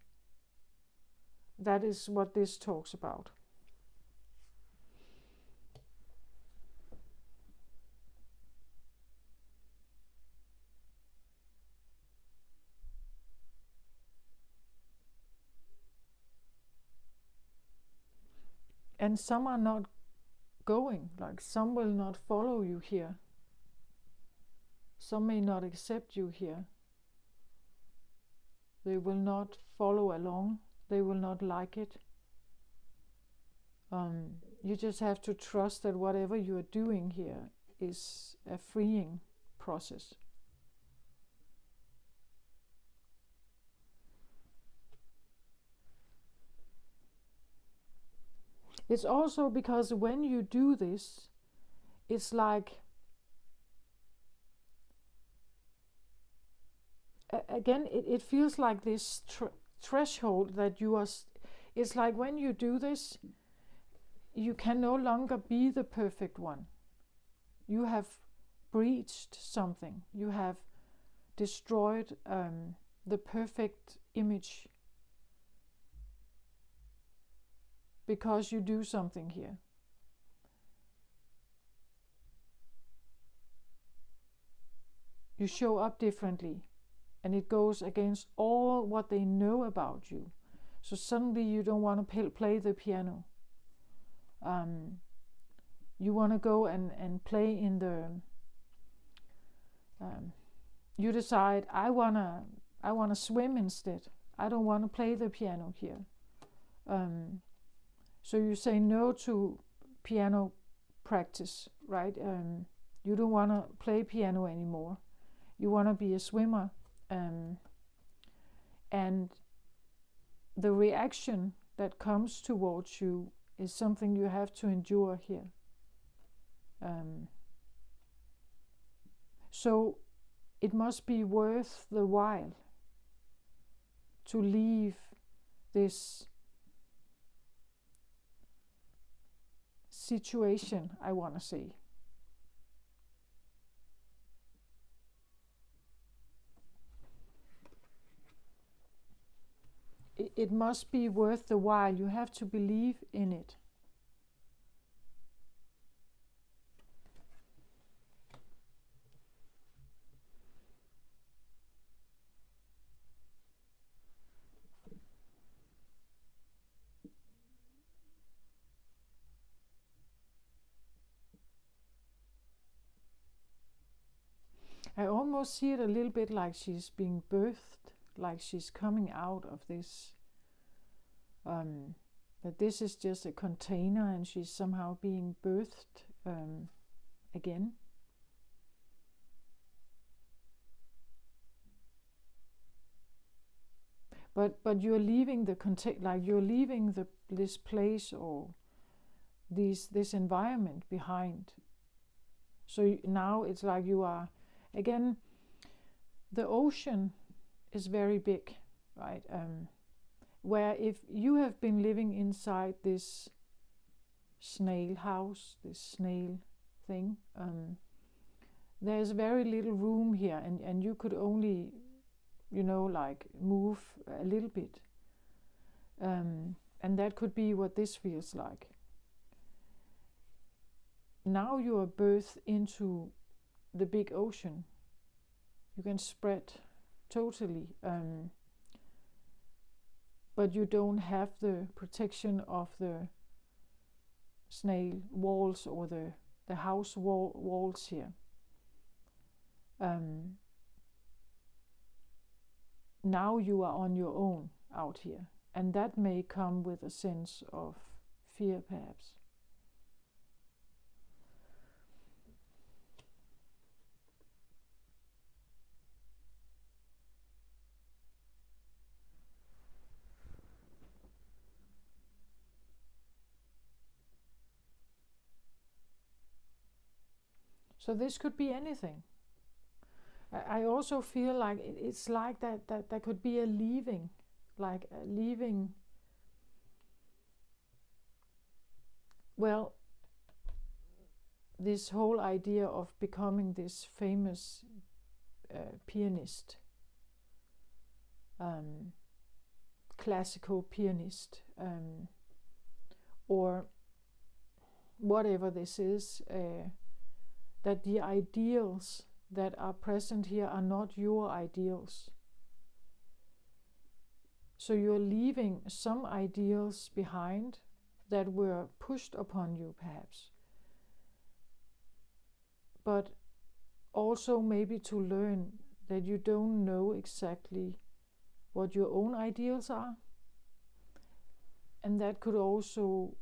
That is what this talks about. And some are not going, like some will not follow you here. Some may not accept you here. They will not follow along. They will not like it. You just have to trust that whatever you are doing here is a freeing process. It's also because when you do this, it's like, again, it feels like this threshold that you are, it's like when you do this, you can no longer be the perfect one. You have breached something. You have destroyed the perfect image because you do something here. You show up differently, and it goes against all what they know about you. So suddenly you don't want to play the piano. You want to go and play in the. You decide, I wanna swim instead. I don't want to play the piano here. So you say no to piano practice, right? You don't want to play piano anymore. You want to be a swimmer. And the reaction that comes towards you is something you have to endure here. So it must be worth the while to leave this situation, I want to say. It must be worth the while. You have to believe in it. I almost see it a little bit like she's being birthed, like she's coming out of this, that this is just a container and she's somehow being birthed again. But you're leaving the you're leaving this place or this environment behind. So now it's like you are again. The ocean is very big, right? Where if you have been living inside this snail house, this snail thing, there's very little room here, and you could only, like move a little bit. And that could be what this feels like. Now you are birthed into the big ocean. You can spread totally, but you don't have the protection of the snail walls or the house walls here. Now you are on your own out here, and that may come with a sense of fear, perhaps. So this could be anything. I also feel like it's like that there could be a leaving, like a leaving. Well, this whole idea of becoming this famous pianist, classical pianist, or whatever this is, that the ideals that are present here are not your ideals. So you're leaving some ideals behind that were pushed upon you, perhaps. But also maybe to learn that you don't know exactly what your own ideals are. And that could also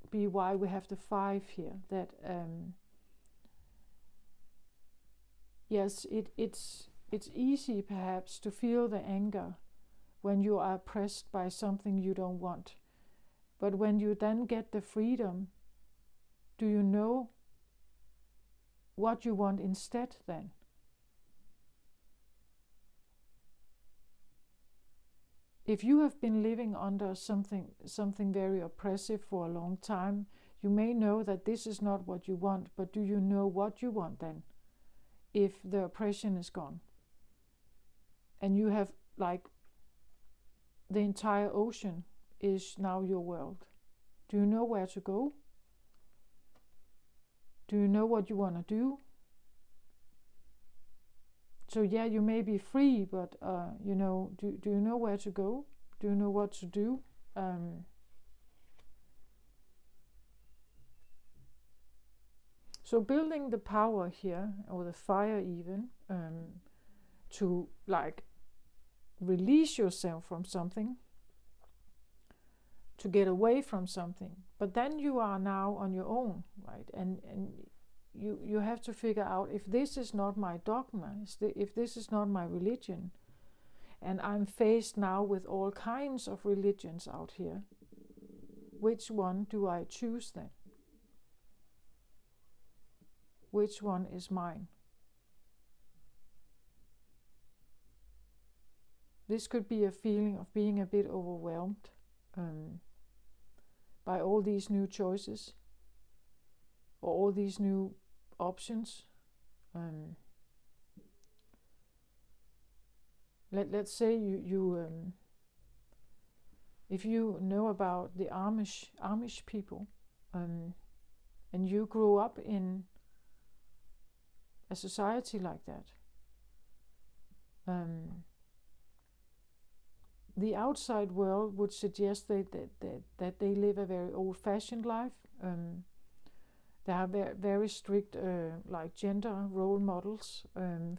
be why we have the 5 here, that yes, it's easy perhaps to feel the anger when you are oppressed by something you don't want. But when you then get the freedom, do you know what you want instead then? If you have been living under something very oppressive for a long time, you may know that this is not what you want, but do you know what you want then? If the oppression is gone and you have, like, the entire ocean is now your world, do you know where to go? Do you know what you want to do? So yeah, you may be free, but do you know where to go? Do you know what to do? So building the power here, or the fire even, to like release yourself from something, to get away from something. But then you are now on your own, right? And you have to figure out, if this is not my dogma, if this is not my religion, and I'm faced now with all kinds of religions out here, which one do I choose then? Which one is mine? This could be a feeling of being a bit overwhelmed by all these new choices or all these new options. Let's say you if you know about the Amish people, and you grew up in a society like that, the outside world would suggest that they live a very old-fashioned life. They have very strict like gender role models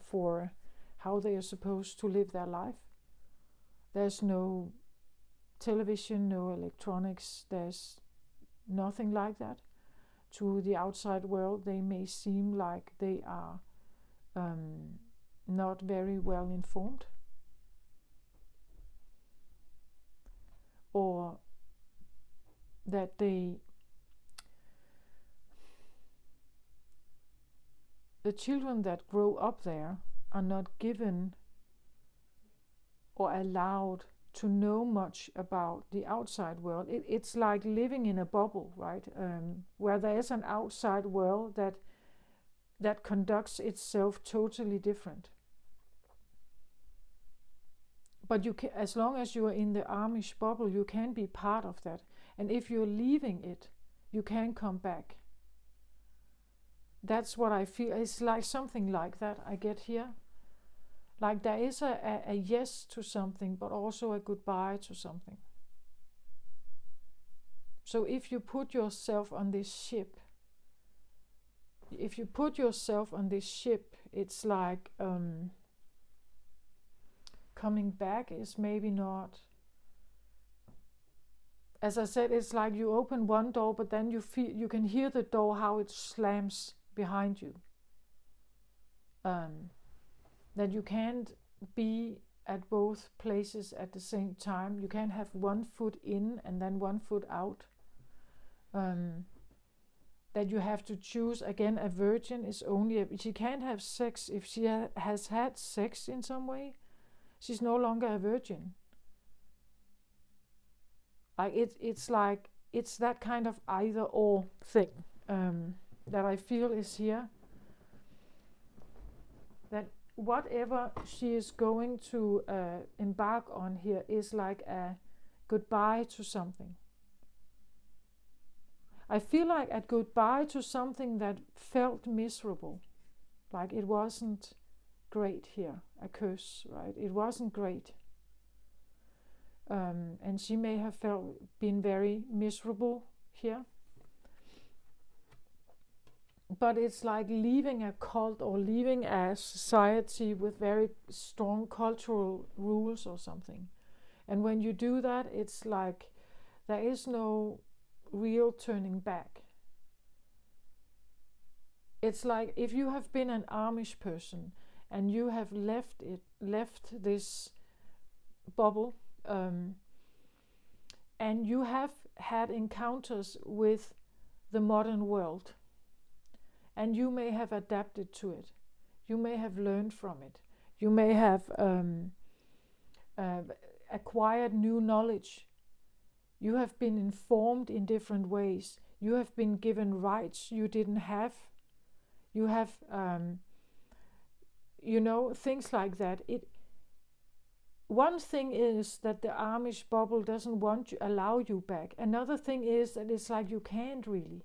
for how they are supposed to live their life. There's no television, no electronics, there's nothing like that. To the outside world, they may seem like they are not very well informed, or that the children that grow up there are not given or allowed to know much about the outside world. It's like living in a bubble, right? Where there is an outside world that conducts itself totally different. But you can, as long as you are in the Amish bubble, you can be part of that. And if you're leaving it, you can come back. That's what I feel. It's like something like that I get here. Like there is a yes to something, but also a goodbye to something. So if you put yourself on this ship, it's like coming back is maybe not. As I said, it's like you open one door, but then you can hear the door, how it slams behind you. That you can't be at both places at the same time. You can't have one foot in and then one foot out. That you have to choose. Again, a virgin is only she can't have sex if she has had sex in some way. She's no longer a virgin. It's that kind of either or thing that I feel is here. That whatever she is going to embark on here is like a goodbye to something. I feel like a goodbye to something that felt miserable. Like it wasn't great here, a curse, right? It wasn't great. And she may have been very miserable here. But it's like leaving a cult or leaving a society with very strong cultural rules or something. And when you do that, it's like there is no real turning back. It's like if you have been an Amish person and you have left this bubble, and you have had encounters with the modern world, and you may have adapted to it, you may have learned from it, you may have acquired new knowledge, you have been informed in different ways, you have been given rights you didn't have, you have things like that. One thing is that the Amish bubble doesn't allow you back. Another thing is that it's like you can't really.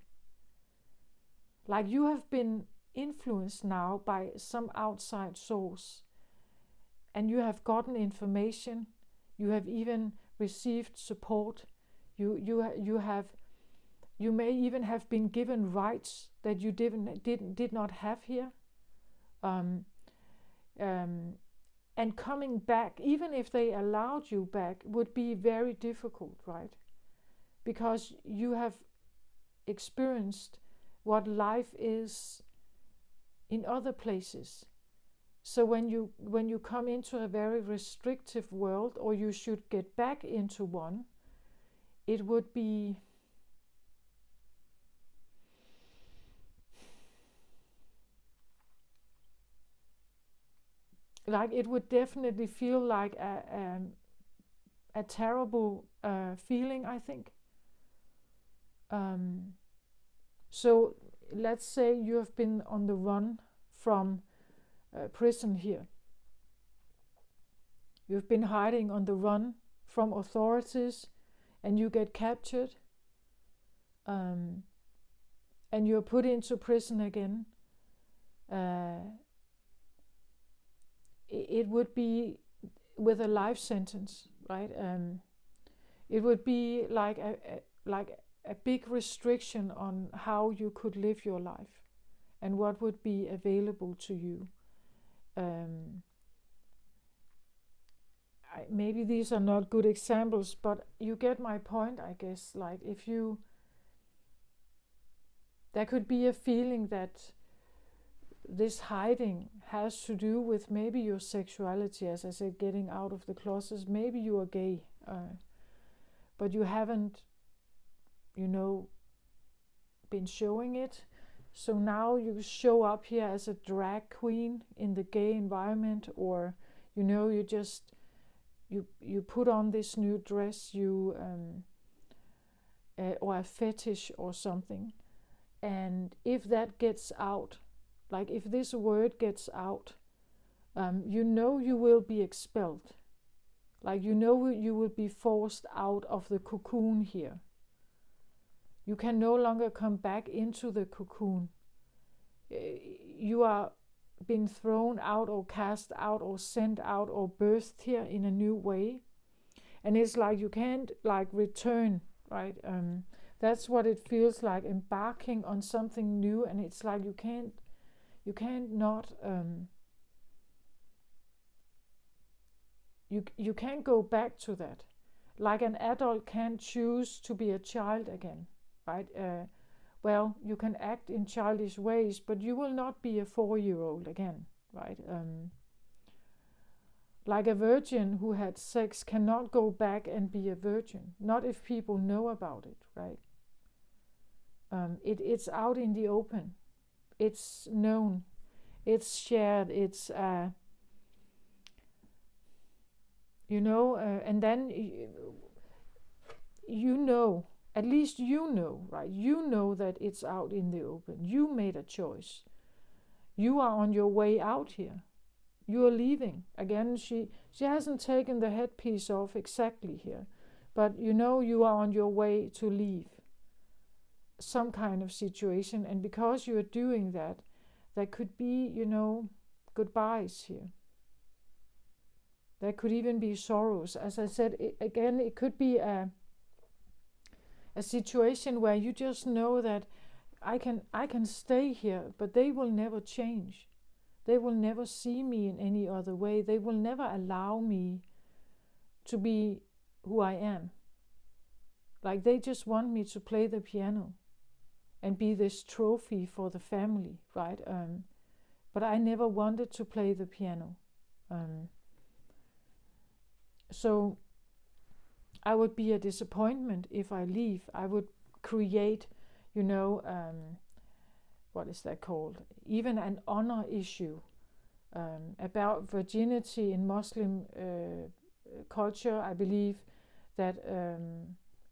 Like you have been influenced now by some outside source, and you have gotten information, you have even received support, you may even have been given rights that you did not have here. And coming back, even if they allowed you back, would be very difficult, right? Because you have experienced what life is in other places. So when you come into a very restrictive world, or you should get back into one, it would be like it would definitely feel like a terrible feeling, I think. So let's say you have been on the run from prison here. You've been hiding on the run from authorities, and you get captured, and you're put into prison again. It would be with a life sentence, right? It would be like a big restriction on how you could live your life and what would be available to you. maybe these are not good examples, but you get my point, I guess. Like there could be a feeling that this hiding has to do with maybe your sexuality, as I said, getting out of the closet. Maybe you are gay, but you haven't, been showing it. So now you show up here as a drag queen in the gay environment, or you just you put on this new dress, or a fetish or something. And if that gets out, like if this word gets out, you will be expelled. Like you will be forced out of the cocoon here. You can no longer come back into the cocoon. You are been thrown out or cast out or sent out or birthed here in a new way. And it's like you can't like return, right? That's what it feels like, embarking on something new, and it's like you can't not you can't go back to that. Like an adult can't choose to be a child again, right? Well, you can act in childish ways, but you will not be a 4-year-old again, right? Like a virgin who had sex cannot go back and be a virgin, not if people know about it, right? It's out in the open. It's known. It's shared. It's, and then at least right? You know that it's out in the open. You made a choice. You are on your way out here. You are leaving. Again, she hasn't taken the headpiece off exactly here, but you are on your way to leave some kind of situation. And because you are doing that, there could be, goodbyes here. There could even be sorrows. As I said, it could be a situation where you just know that I can stay here, but they will never change. They will never see me in any other way. They will never allow me to be who I am. Like they just want me to play the piano and be this trophy for the family, right? But I never wanted to play the piano. So I would be a disappointment if I leave. I would create, what is that called? Even an honor issue about virginity in Muslim culture. I believe that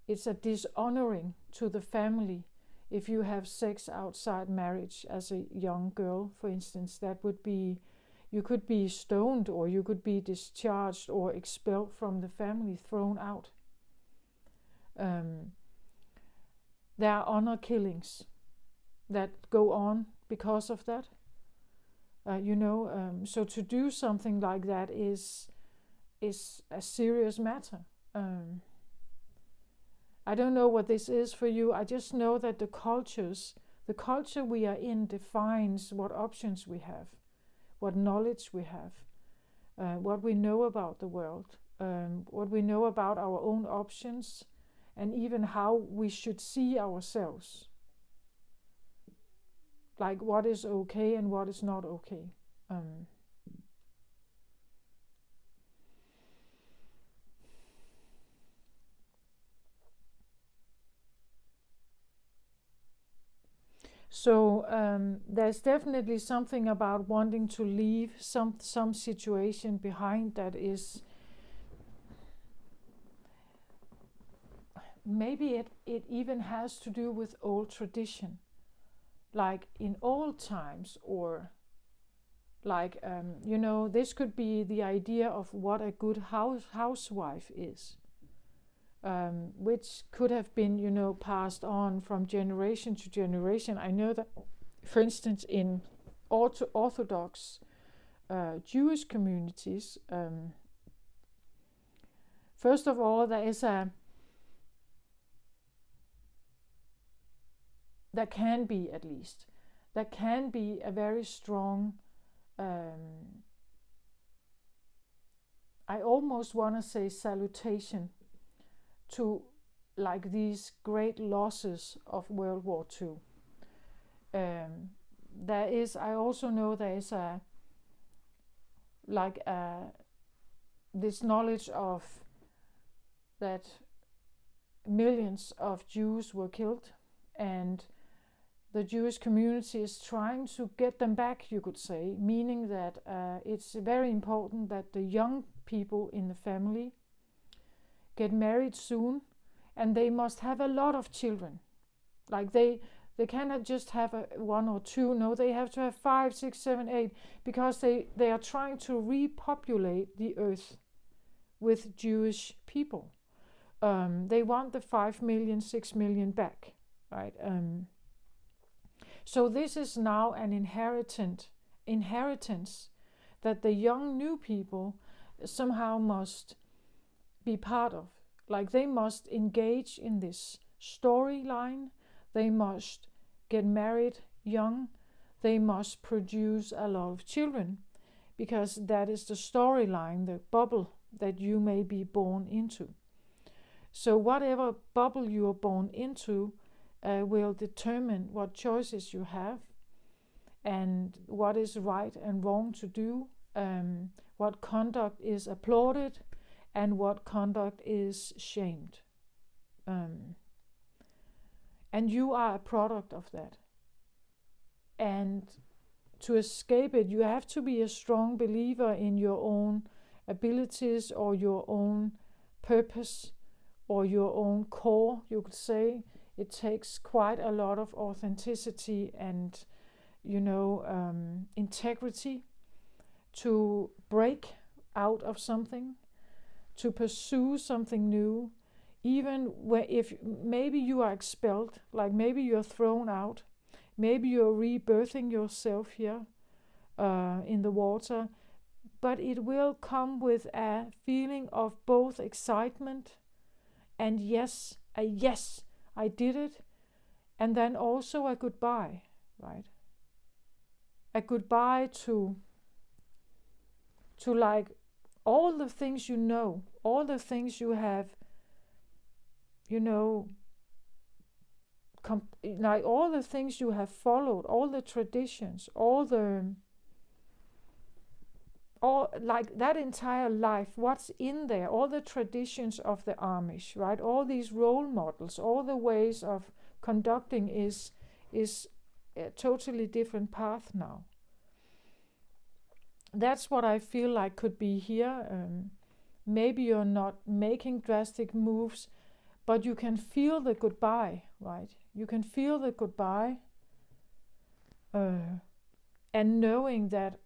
it's a dishonoring to the family if you have sex outside marriage as a young girl, for instance. That would be, you could be stoned, or you could be discharged or expelled from the family, thrown out. There are honor killings that go on because of that. So to do something like that is a serious matter. I don't know what this is for you. I just know that the culture we are in defines what options we have, what knowledge we have, what we know about the world, what we know about our own options, and even how we should see ourselves. Like what is okay and what is not okay. So there's definitely something about wanting to leave some situation behind that is, maybe it even has to do with old tradition, like in old times, or like this could be the idea of what a good housewife is, which could have been passed on from generation to generation. I know that, for instance, in Orthodox Jewish communities, first of all, there can be a very strong I almost want to say salutation to like these great losses of World War II. I also know there is this knowledge of that millions of Jews were killed, and the Jewish community is trying to get them back, you could say, meaning that it's very important that the young people in the family get married soon, and they must have a lot of children. Like they cannot just have one or two. No, they have to have 5, 6, 7, 8, because they are trying to repopulate the earth with Jewish people. They want the 5 million, 6 million back, right? So this is now an inheritance that the young new people somehow must be part of. Like they must engage in this storyline. They must get married young. They must produce a lot of children, because that is the storyline, the bubble that you may be born into. So whatever bubble you are born into will determine what choices you have and what is right and wrong to do, what conduct is applauded and what conduct is shamed. And you are a product of that. And to escape it, you have to be a strong believer in your own abilities or your own purpose or your own core, you could say. It takes quite a lot of authenticity and, integrity to break out of something, to pursue something new, even if maybe you are expelled, like maybe you're thrown out, maybe you're rebirthing yourself here in the water, but it will come with a feeling of both excitement and yes, I did it, and then also a goodbye, right? A goodbye to like all the things you know, all the things you have, like all the things you have followed, all the traditions, all like that entire life, what's in there, all the traditions of the Amish, right? All these role models, all the ways of conducting is a totally different path now. That's what I feel like could be here. Maybe you're not making drastic moves, but you can feel the goodbye, right? You can feel the goodbye, and knowing that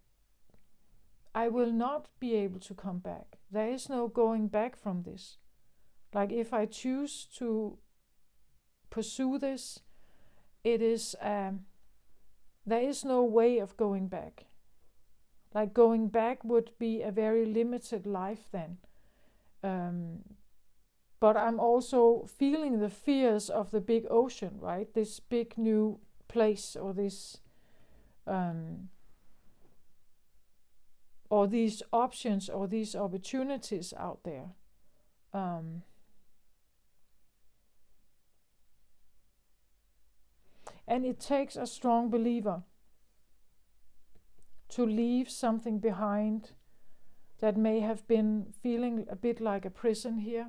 I will not be able to come back. There is no going back from this. Like if I choose to pursue this, it is there is no way of going back. Like going back would be a very limited life then. But I'm also feeling the fears of the big ocean, right? This big new place, or this or these options or these opportunities out there. And it takes a strong believer to leave something behind that may have been feeling a bit like a prison here.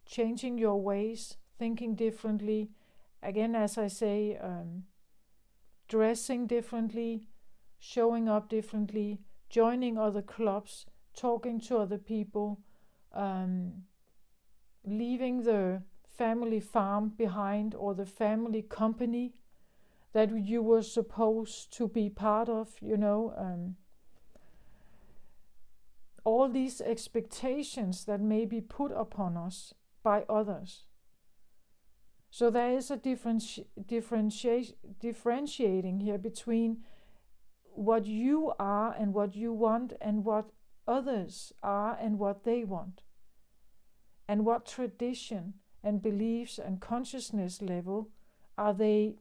Changing your ways, thinking differently. Again, as I say, dressing differently, showing up differently, joining other clubs, talking to other people, leaving the family farm behind or the family company that you were supposed to be part of, all these expectations that may be put upon us by others. So there is a differentiating here between what you are and what you want, and what others are and what they want, and what tradition and beliefs and consciousness level are they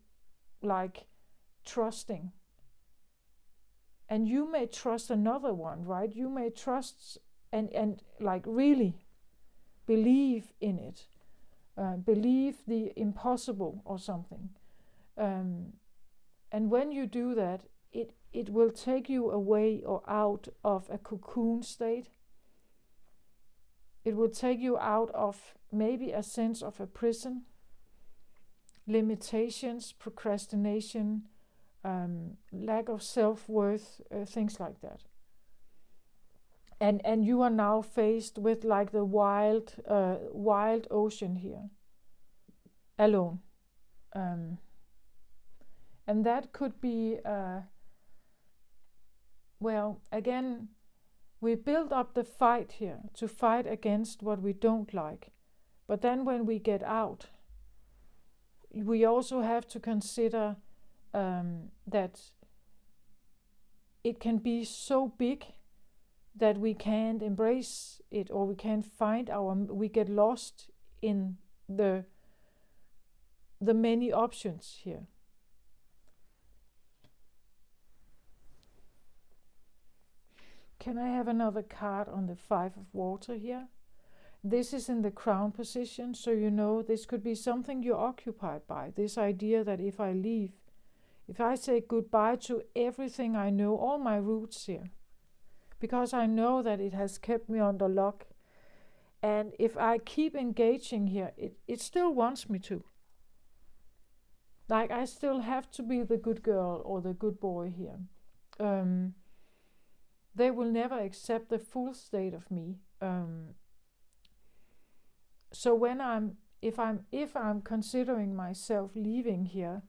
like trusting. And you may trust another one, right? You may trust and like really believe in it, believe the impossible or something. And when you do that, it will take you away or out of a cocoon state. It will take you out of maybe a sense of a prison, limitations, procrastination, lack of self-worth, things like that. And you are now faced with like the wild ocean here, alone. And that could be, well, again, we build up the fight here to fight against what we don't like. But then when we get out, we also have to consider that it can be so big that we can't embrace it, or we can't find we get lost in the many options here. Can I have another card on the 5 of water here? This is in the crown position, so you know this could be something you're occupied by. This idea that if I leave, if I say goodbye to everything I know, all my roots here, because I know that it has kept me under lock, and if I keep engaging here, it still wants me to. Like I still have to be the good girl or the good boy here. They will never accept the full state of me. So when if I'm considering myself leaving here,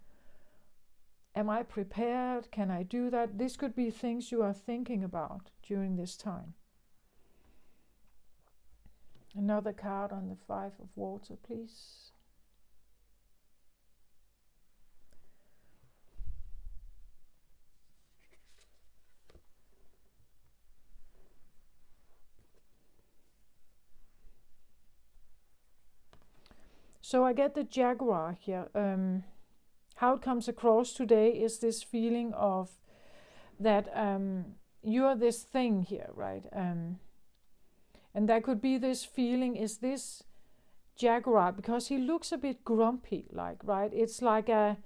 am I prepared? Can I do that? This could be things you are thinking about during this time. Another card on the 5 of water, please. So I get the Jaguar here. How it comes across today is this feeling of that you're this thing here, right? And that could be this feeling, is this Jaguar, because he looks a bit grumpy, like, right? It's like I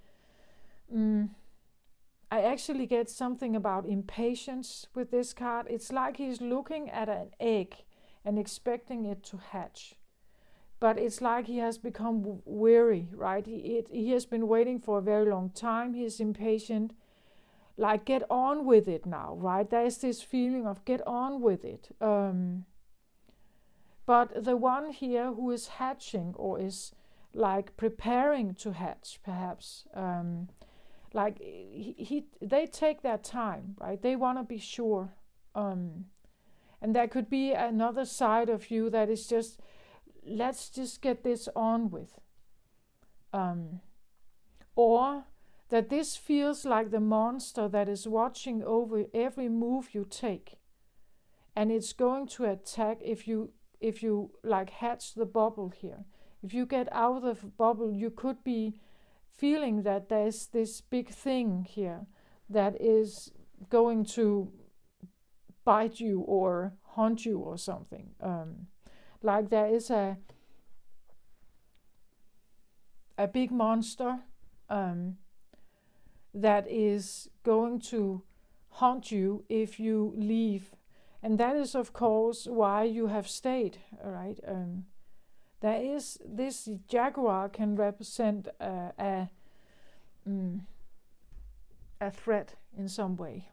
actually get something about impatience with this card. It's like he's looking at an egg and expecting it to hatch. But it's like he has become weary, right? He has been waiting for a very long time. He is impatient. Like, get on with it now, right? There is this feeling of get on with it. But the one here who is hatching, or is like preparing to hatch, perhaps, like they take their time, right? They want to be sure. And there could be another side of you that is just, let's just get this on with. Or that this feels like the monster that is watching over every move you take. And it's going to attack if you like hatch the bubble here. If you get out of the bubble, you could be feeling that there's this big thing here that is going to bite you or haunt you or something. Like there is a big monster that is going to haunt you if you leave. And that is, of course, why you have stayed, right? There is, this Jaguar can represent a threat in some way.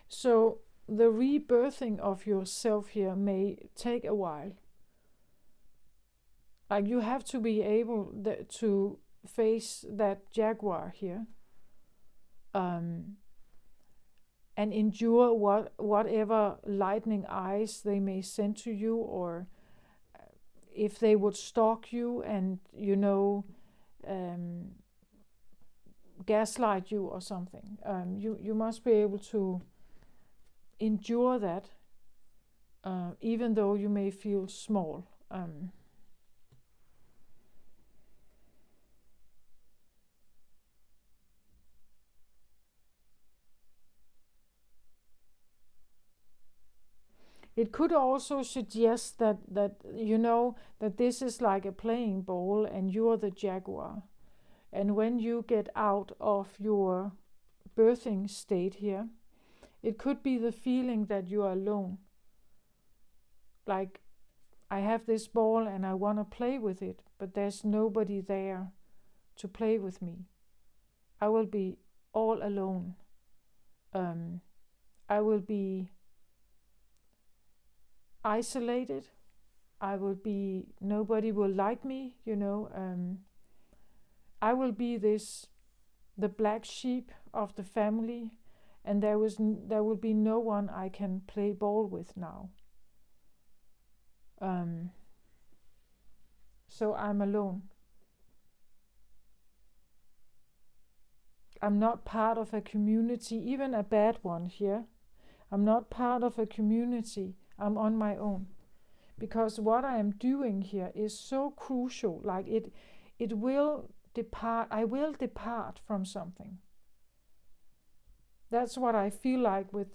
So the rebirthing of yourself here may take a while. Like you have to be able to face that Jaguar here, and endure whatever lightning eyes they may send to you, or if they would stalk you and gaslight you or something. You must be able to endure that, even though you may feel small. It could also suggest that you know that this is like a playing ball and you're the jaguar. And when you get out of your birthing state here, it could be the feeling that you are alone. Like, I have this ball and I want to play with it, but there's nobody there to play with me. I will be all alone. I will be isolated. Nobody will like me, you know. I will be the black sheep of the family, and there will be no one I can play ball with now. So I'm alone. I'm not part of a community, even a bad one here. I'm not part of a community. I'm on my own. Because what I am doing here is so crucial. Like it will depart. I will depart from something. That's what I feel like with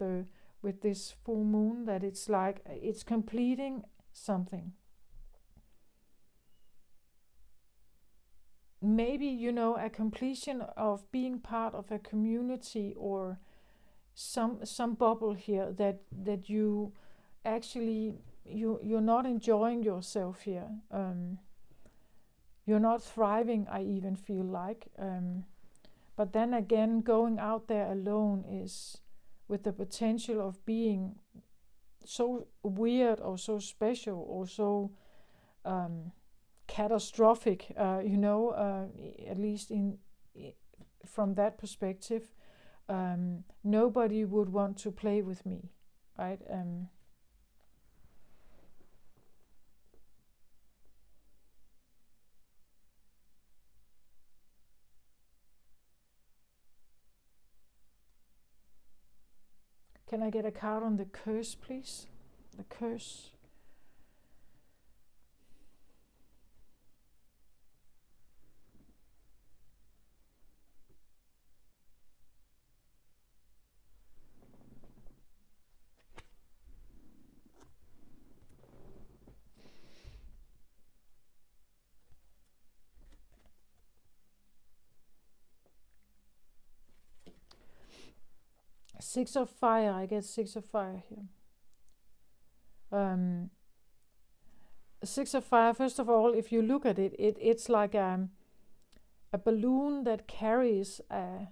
this full moon, that it's like it's completing something. Maybe, you know, a completion of being part of a community or some bubble here that you actually you're not enjoying yourself here. You're not thriving, I even feel like. But then again, going out there alone is with the potential of being so weird or so special or so catastrophic, you know, at least from that perspective. Nobody would want to play with me, right? Can I get a card on the curse, please? The curse. Six of fire. I get 6 of fire here. Six of fire. First of all, if you look at it, it's like a balloon that carries a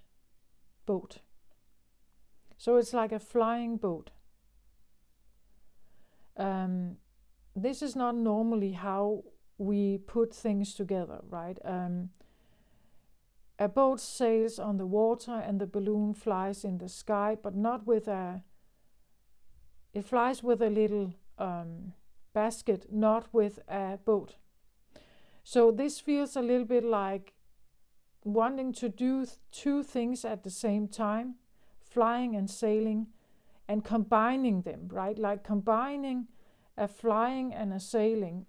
boat. So it's like a flying boat. This is not normally how we put things together, right? A boat sails on the water and the balloon flies in the sky, but not with it flies with a little basket, not with a boat. So this feels a little bit like wanting to do two things at the same time, flying and sailing, and combining them, right? Like combining a flying and a sailing,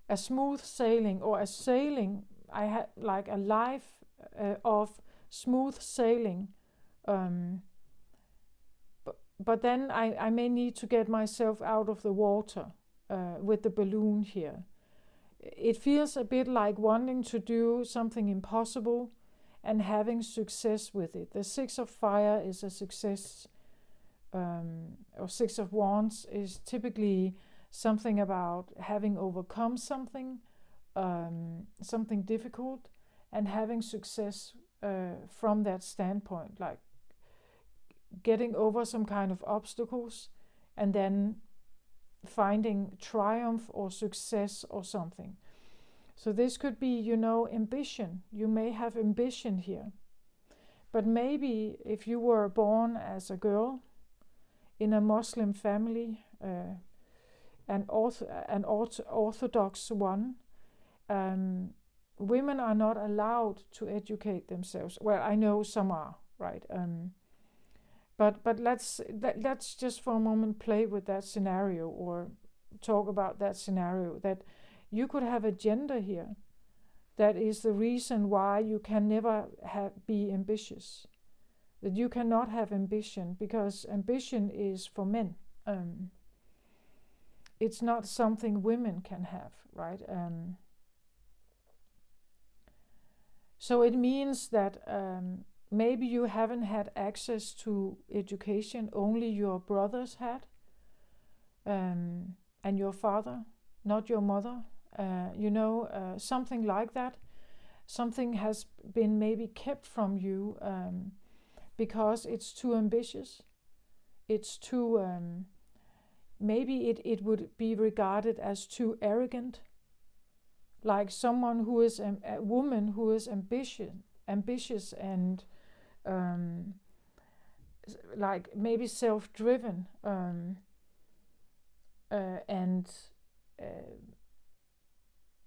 a smooth sailing or a sailing. I had like a life of smooth sailing, but then I may need to get myself out of the water with the balloon here. It feels a bit like wanting to do something impossible and having success with it. The 6 of fire is a success, or 6 of wands is typically something about having overcome something, something difficult, and having success from that standpoint, like getting over some kind of obstacles and then finding triumph or success or something. So this could be, you know, ambition. You may have ambition here. But maybe if you were born as a girl in a Muslim family, an Orthodox one, women are not allowed to educate themselves. Well, I know some are, right? But let's just for a moment play with that scenario or talk about that scenario, that you could have a gender here that is the reason why you can never be ambitious. That you cannot have ambition because ambition is for men, It's not something women can have, right? So it means that maybe you haven't had access to education, only your brothers had, and your father, not your mother. Something like that. Something has been maybe kept from you because it's too ambitious. It's too, maybe it would be regarded as too arrogant. Like someone who is a woman who is ambitious and like maybe self-driven and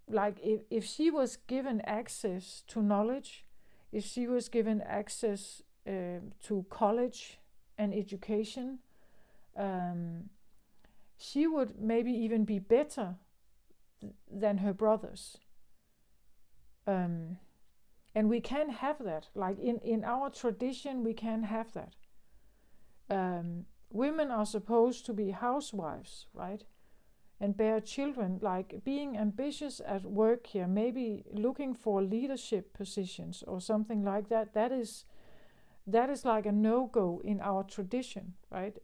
like if she was given access to knowledge, if she was given access to college and education, she would maybe even be better than her brothers. And we can have that. Like in our tradition, we can have that. Women are supposed to be housewives, right? And bear children, like being ambitious at work here, maybe looking for leadership positions or something like that. That is like a no-go in our tradition, right?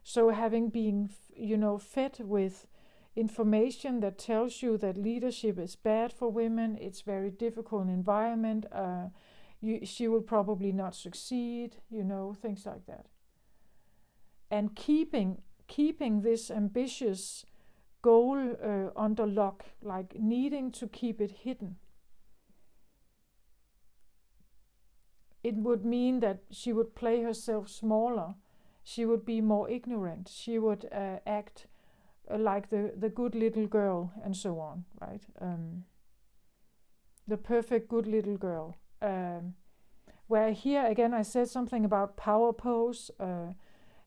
So having been, fed with information that tells you that leadership is bad for women, it's very difficult environment, she will probably not succeed, things like that. And keeping this ambitious goal under lock, like needing to keep it hidden. It would mean that she would play herself smaller. She would be more ignorant. She would act like the good little girl and so on, right? The perfect good little girl. Where here again I said something about power pose.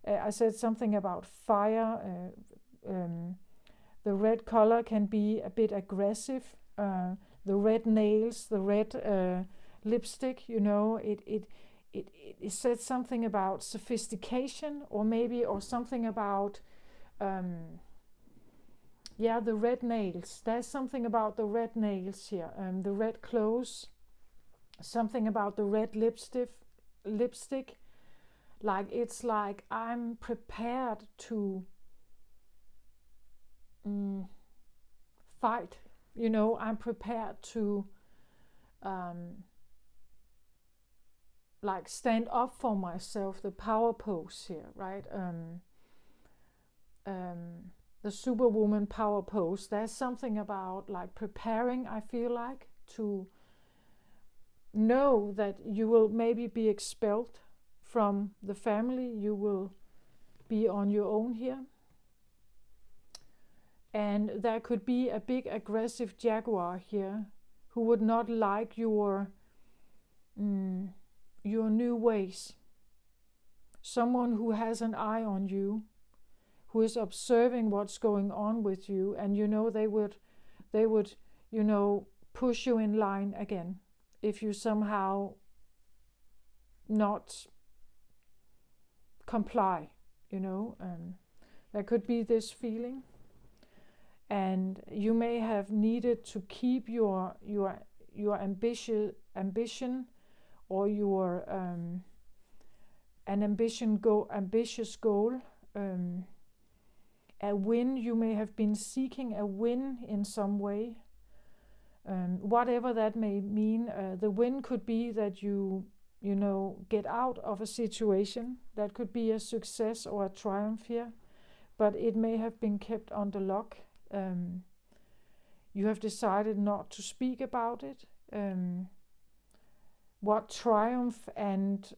I said something about fire. The red color can be a bit aggressive. The red nails, the red lipstick, it said something about sophistication, or something about the red nails. There's something about the red nails here. The red clothes, something about the red lipstick. Like it's like I'm prepared to fight. I'm prepared to like stand up for myself. The power pose here, right? The superwoman power pose. There's something about like preparing, I feel like, to know that you will maybe be expelled from the family. You will be on your own here. And there could be a big aggressive jaguar here who would not like your new ways. Someone who has an eye on you, who is observing what's going on with you, and they would push you in line again if you somehow not comply. There could be this feeling, and you may have needed to keep your ambition or your an ambitious goal. A win, you may have been seeking a win in some way. Whatever that may mean, the win could be that you get out of a situation. That could be a success or a triumph here, but it may have been kept under lock. You have decided not to speak about it. What triumph and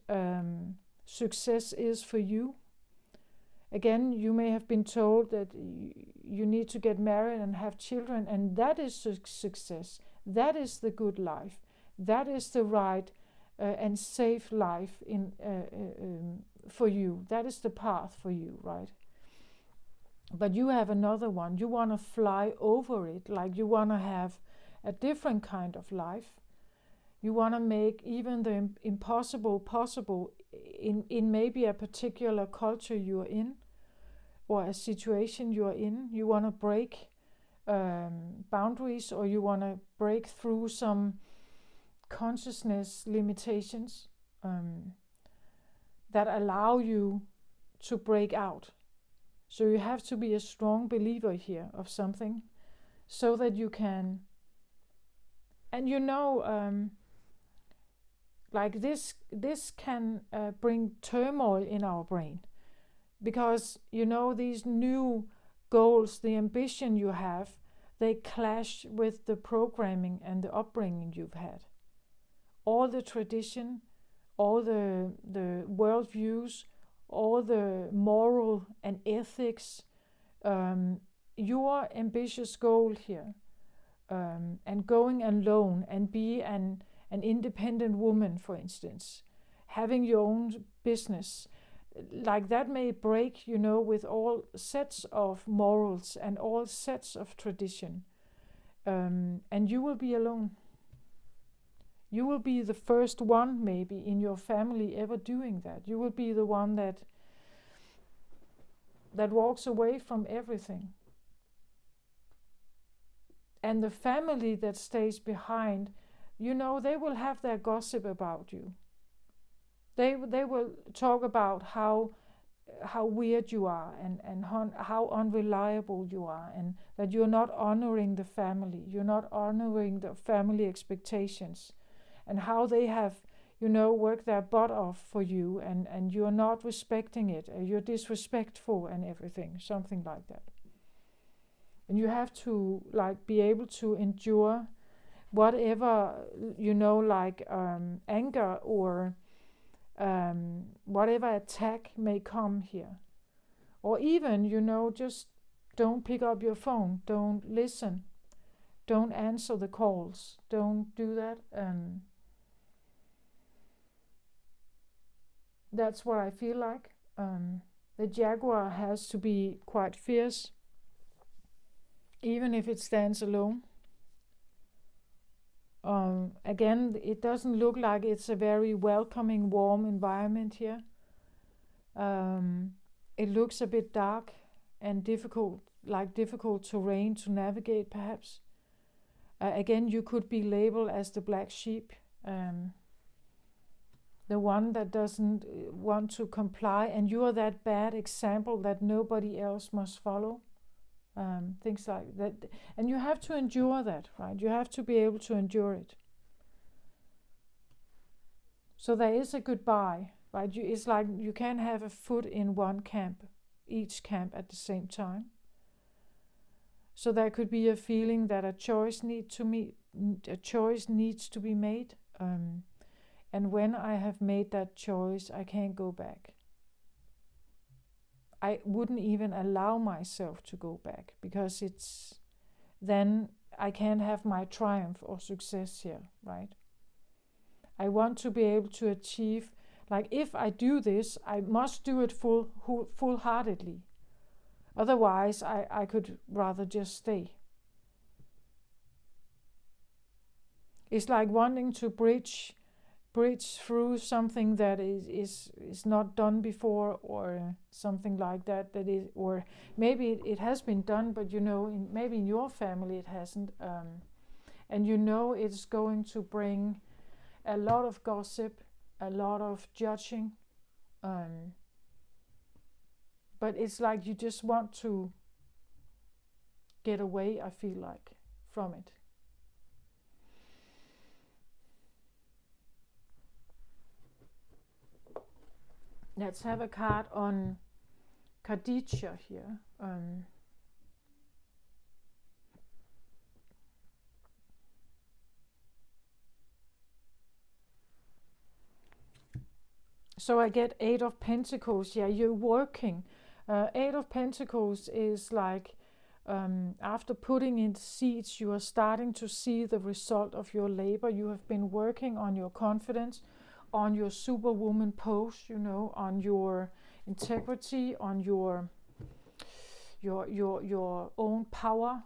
success is for you. Again, you may have been told that you need to get married and have children, and that is success. That is the good life. That is the right and safe life for you. That is the path for you, right? But you have another one. You want to fly over it, like you want to have a different kind of life. You want to make even the impossible possible in maybe a particular culture you're in. or a situation you're in. You want to break boundaries, or you want to break through some consciousness limitations that allow you to break out. So you have to be a strong believer here of something, so that you can, and like this can bring turmoil in our brain, because these new goals, the ambition you have, they clash with the programming and the upbringing you've had. All the tradition, all the worldviews, all the moral and ethics, your ambitious goal here, and going alone and be an independent woman, for instance, having your own business, like that may break, with all sets of morals and all sets of tradition, and you will be alone. You will be the first one, maybe, in your family ever doing that. You will be the one that walks away from everything. And the family that stays behind, they will have their gossip about you. They will talk about how weird you are, and how unreliable you are, and that you're not honoring the family. You're not honoring the family expectations, and how they have, worked their butt off for you, and you're not respecting it, and you're disrespectful and everything, something like that. And you have to be able to endure whatever, anger or whatever attack may come here. Or even, just don't pick up your phone, don't listen, don't answer the calls, don't do that. That's what I feel like. The jaguar has to be quite fierce, even if it stands alone. Again, it doesn't look like it's a very welcoming, warm environment here. It looks a bit dark and difficult terrain to navigate, perhaps. Again, you could be labeled as the black sheep, the one that doesn't want to comply, and you are that bad example that nobody else must follow. Things like that, and you have to endure that, right? You have to be able to endure it. So there is a goodbye, right? It's like you can't have a foot in each camp at the same time. So there could be a feeling that a choice needs to be made, and when I have made that choice, I can't go back. I wouldn't even allow myself to go back, because then I can't have my triumph or success here, right? I want to be able to achieve, if I do this, I must do it full-heartedly. Otherwise, I could rather just stay. It's like wanting to bridge through something that is not done before, or something like that is, or maybe it has been done, but maybe in your family it hasn't, and it's going to bring a lot of gossip, a lot of judging, but it's like you just want to get away, I feel like, from it. Let's have a card on Khadija here. So I get 8 of Pentacles. Yeah, you're working. 8 of Pentacles is like, after putting in seeds, you are starting to see the result of your labor. You have been working on your confidence, on your superwoman pose, on your integrity, on your own power,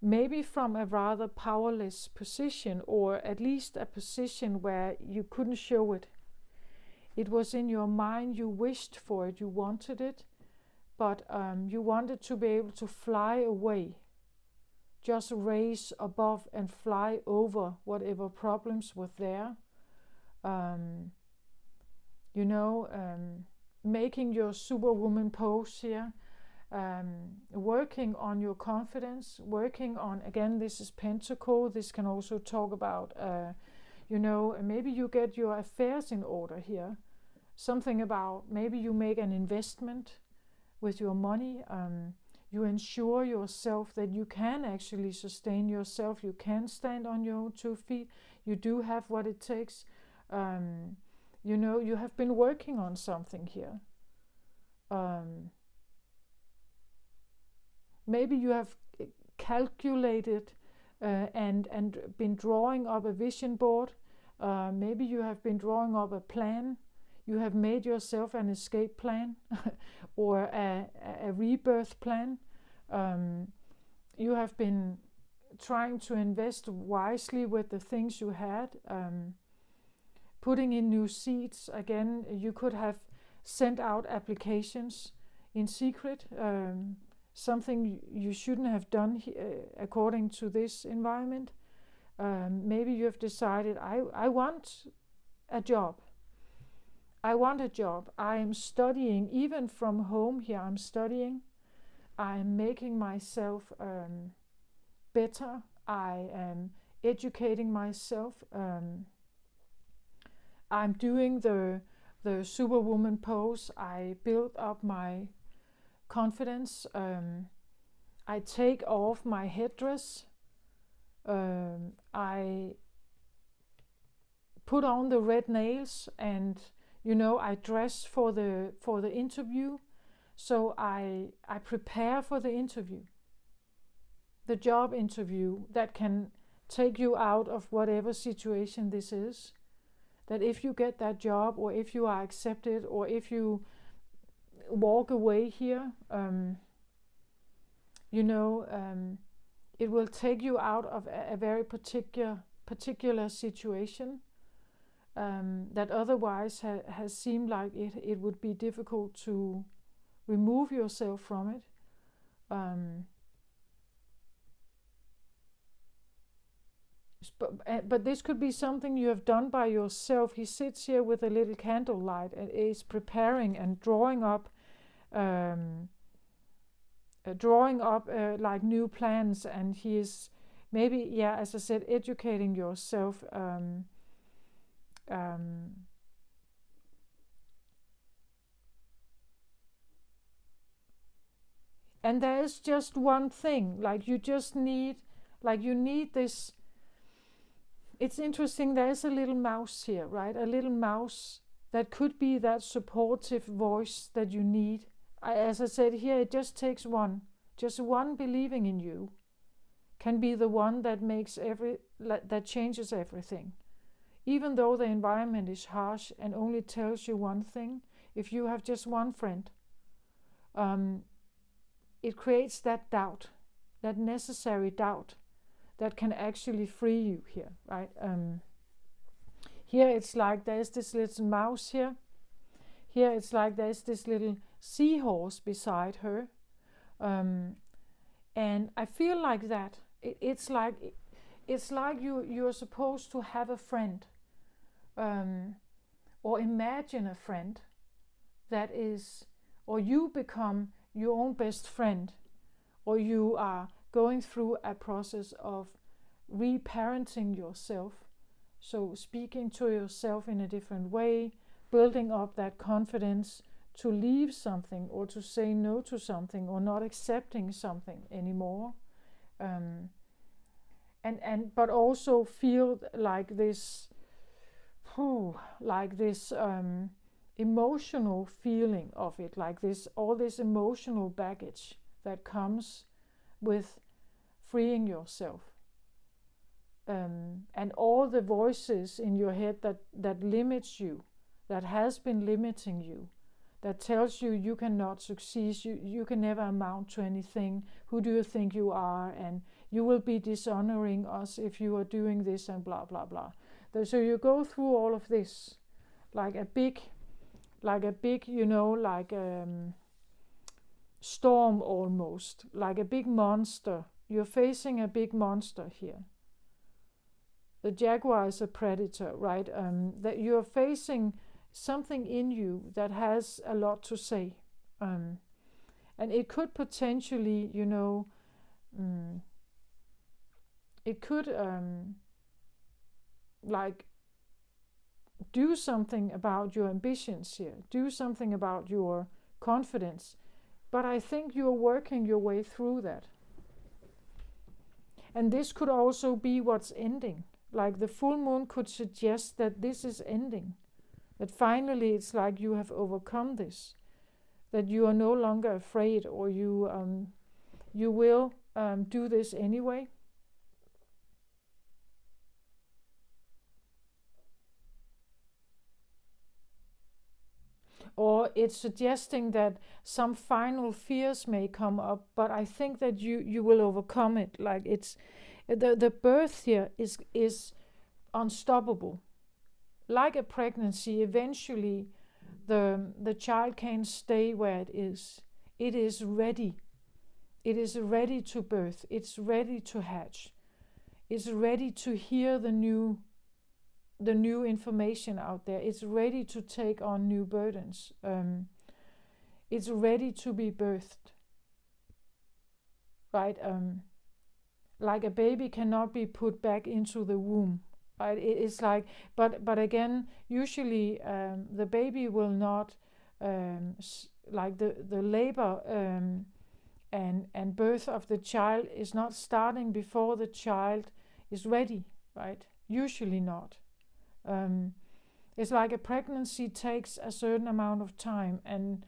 maybe from a rather powerless position, or at least a position where you couldn't show it. It was in your mind, you wished for it, you wanted it, but you wanted to be able to fly away, just raise above and fly over whatever problems were there. Making your superwoman pose here, working on your confidence, working on, again, this is Pentacle. This can also talk about, maybe you get your affairs in order here. Something about maybe you make an investment with your money. You ensure yourself that you can actually sustain yourself. You can stand on your own 2 feet. You do have what it takes. You have been working on something here. Maybe you have calculated and been drawing up a vision board. Maybe you have been drawing up a plan. You have made yourself an escape plan or a rebirth plan. You have been trying to invest wisely with the things you had. Putting in new seeds. Again, you could have sent out applications in secret. Something you shouldn't have done according to this environment. Maybe you have decided, I want a job. I want a job. I am studying, even from home here, I'm studying. I am making myself better. I am educating myself. I'm doing the superwoman pose. I build up my confidence. I take off my headdress. I put on the red nails, and I dress for the interview. So I prepare for the interview, the job interview that can take you out of whatever situation this is. That if you get that job, or if you are accepted, or if you walk away here, it will take you out of a very particular situation that otherwise has seemed like it would be difficult to remove yourself from it. But this could be something you have done by yourself. He sits here with a little candlelight and is preparing and drawing up like new plans, and he is maybe, as I said, educating yourself. And there is just one thing, you need this. It's interesting, there is a little mouse here, right? A little mouse that could be that supportive voice that you need. As I said here, it just takes one. Just one believing in you can be the one that that changes everything. Even though the environment is harsh and only tells you one thing, if you have just one friend, it creates that doubt, that necessary doubt, that can actually free you here, right? Here it's like there's this little mouse here. Here it's like there's this little seahorse beside her. And I feel like that. It's like you're supposed to have a friend, or imagine a friend that is, or you become your own best friend, or you are going through a process of reparenting yourself. So speaking to yourself in a different way, building up that confidence to leave something, or to say no to something, or not accepting something anymore. But also feel like this emotional feeling of it, like all this emotional baggage that comes with freeing yourself, and all the voices in your head that limits you, that has been limiting you, that tells you you cannot succeed, you can never amount to anything, who do you think you are, and you will be dishonoring us if you are doing this, and blah blah blah. So you go through all of this like a big storm almost, like a big monster. You're facing a big monster here. The jaguar is a predator, right? That you're facing something in you that has a lot to say. And it could potentially, it could like do something about your ambitions here, do something about your confidence. But I think you're working your way through that. And this could also be what's ending. Like the full moon could suggest that this is ending. That finally it's like you have overcome this. That you are no longer afraid, or you will do this anyway. Or it's suggesting that some final fears may come up, but I think that you will overcome it. Like it's the birth here is unstoppable. Like a pregnancy, eventually the child can't stay where it is. It is ready. It is ready to birth. It's ready to hatch. It's ready to hear the new information out there. It's ready to take on new burdens. It's ready to be birthed. Right? Like a baby cannot be put back into the womb. Right? It's like, but again, usually the baby will not, like the labor and birth of the child is not starting before the child is ready. Right? Usually not. It's like a pregnancy takes a certain amount of time, and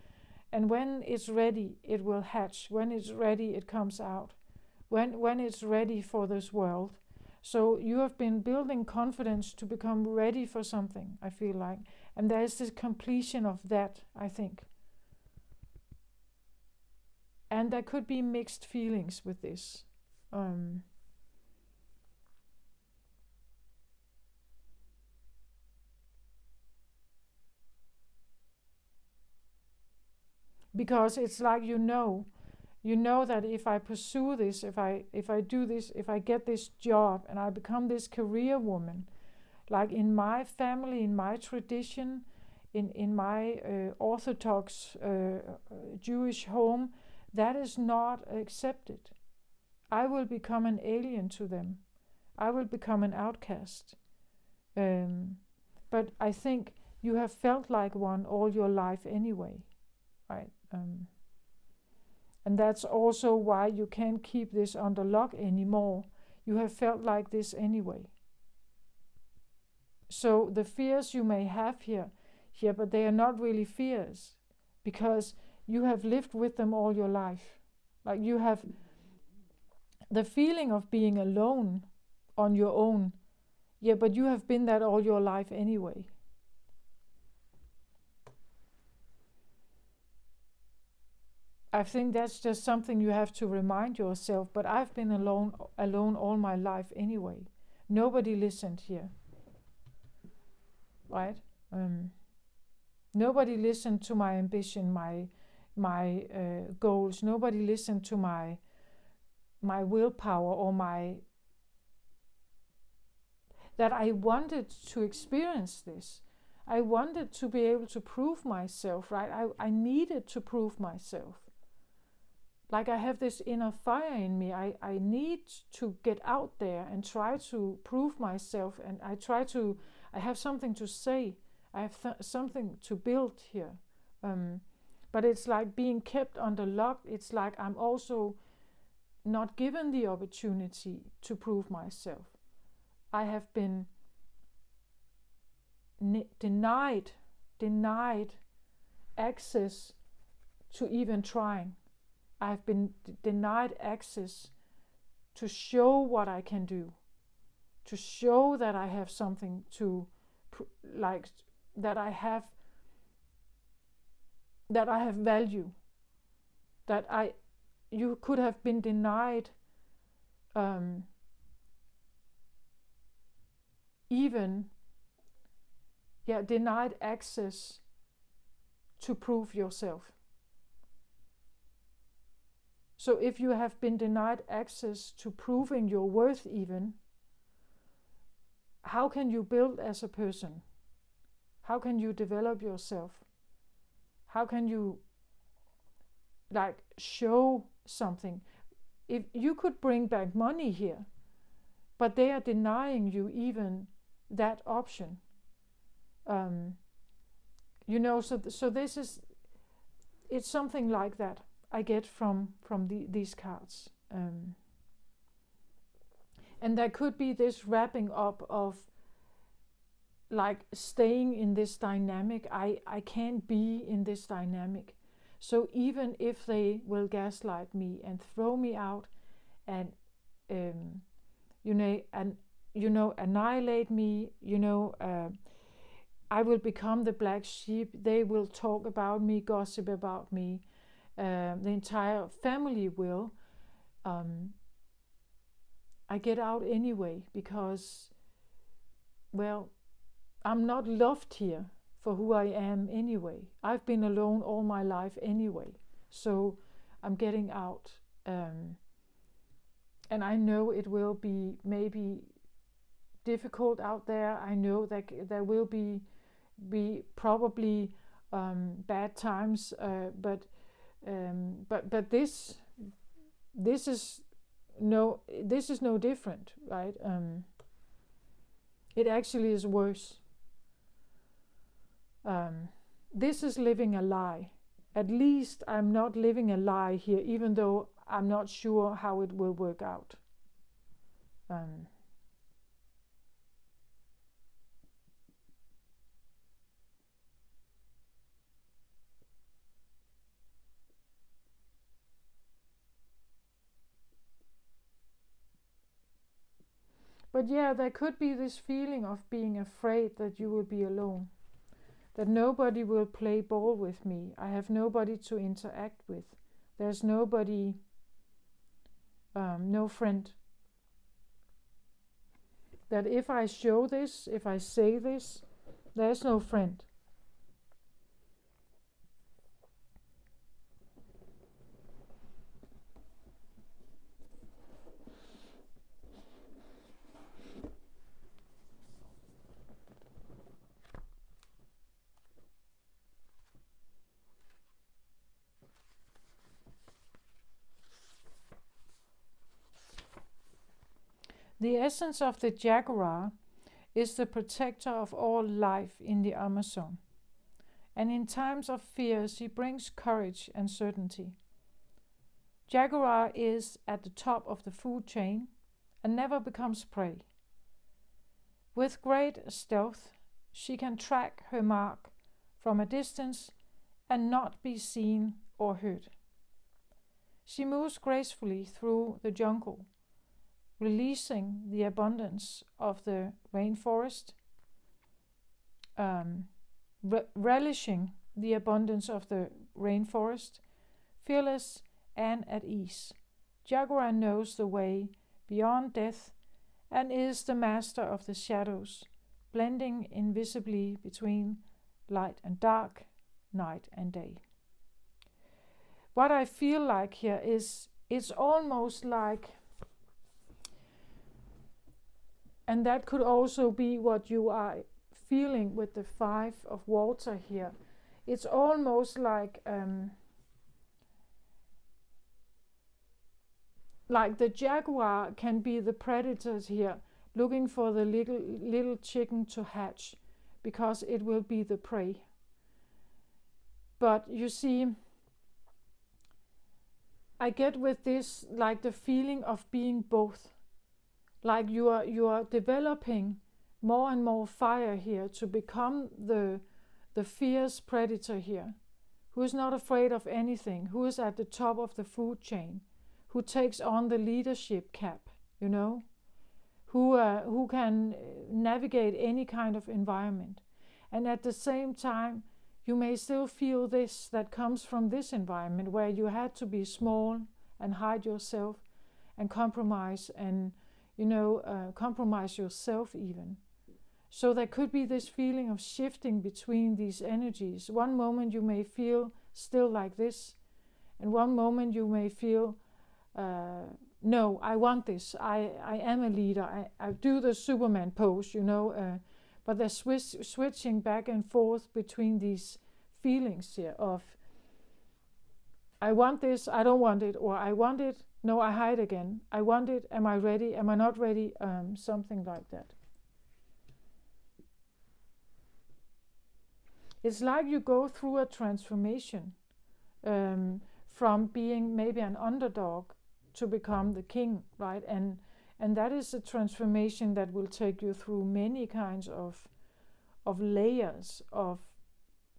when it's ready, it will hatch. When it's ready, it comes out. When it's ready for this world. So you have been building confidence to become ready for something, I feel like. And there is this completion of that, I think. And there could be mixed feelings with this. Because it's like you know that if I pursue this, if I do this, if I get this job and I become this career woman, like in my family, in my tradition, in my Orthodox Jewish home, that is not accepted. I will become an alien to them. I will become an outcast. But I think you have felt like one all your life anyway, right? And that's also why you can't keep this under lock anymore. You have felt like this anyway. So the fears you may have here, but they are not really fears, because you have lived with them all your life. Like you have the feeling of being alone on your own. Yeah, but you have been that all your life anyway. I think that's just something you have to remind yourself, but I've been alone all my life anyway. Nobody listened here. Right? Nobody listened to my ambition, my goals. Nobody listened to my willpower, or that I wanted to experience this. I wanted to be able to prove myself, right? I needed to prove myself. Like I have this inner fire in me. I need to get out there and try to prove myself, and I have something to say. I have something to build here. But it's like being kept under lock. It's like I'm also not given the opportunity to prove myself. I have been denied access to even trying. I've been denied access to show what I can do, to show that I have something to, like, that I have value, that you could have been denied denied access to prove yourself. So if you have been denied access to proving your worth even, how can you build as a person? How can you develop yourself? How can you show something? If you could bring back money here, but they are denying you even that option. So this is, it's something like that I get from these cards. And there could be this wrapping up of staying in this dynamic. I can't be in this dynamic. So even if they will gaslight me and throw me out and annihilate me, I will become the black sheep. They will talk about me, gossip about me. The entire family will. I get out anyway because, well, I'm not loved here for who I am anyway. I've been alone all my life anyway. So I'm getting out. And I know it will be maybe difficult out there. I know that there will be probably bad times, but this is no different, right? It actually is worse. This is living a lie. At least I'm not living a lie here, even though I'm not sure how it will work out. But yeah, there could be this feeling of being afraid that you will be alone, that nobody will play ball with me. I have nobody to interact with. There's nobody, no friend. That if I show this, if I say this, there's no friend. The essence of the jaguar is the protector of all life in the Amazon. And in times of fear, she brings courage and certainty. Jaguar is at the top of the food chain and never becomes prey. With great stealth, she can track her mark from a distance and not be seen or heard. She moves gracefully through the jungle, releasing the abundance of the rainforest, relishing the abundance of the rainforest, fearless and at ease. Jaguar knows the way beyond death and is the master of the shadows, blending invisibly between light and dark, night and day. What I feel like here is, it's almost like, and that could also be what you are feeling with the 5 of water here. It's almost like the jaguar can be the predators here, looking for the little chicken to hatch, because it will be the prey. But you see, I get with this like the feeling of being both. Like you are developing more and more fire here to become the fierce predator here, who is not afraid of anything, who is at the top of the food chain, who takes on the leadership cap, who can navigate any kind of environment. And at the same time, you may still feel this that comes from this environment where you had to be small and hide yourself and compromise and compromise yourself even. So there could be this feeling of shifting between these energies. One moment you may feel still like this, and one moment you may feel no, I want this. I am a leader. I do the Superman pose, you know. But they're switching back and forth between these feelings here of I want this, I don't want it, or I want it, no, I hide again. I want it, am I ready, am I not ready? Something like that. It's like you go through a transformation from being maybe an underdog to become the king, right? And that is a transformation that will take you through many kinds of layers of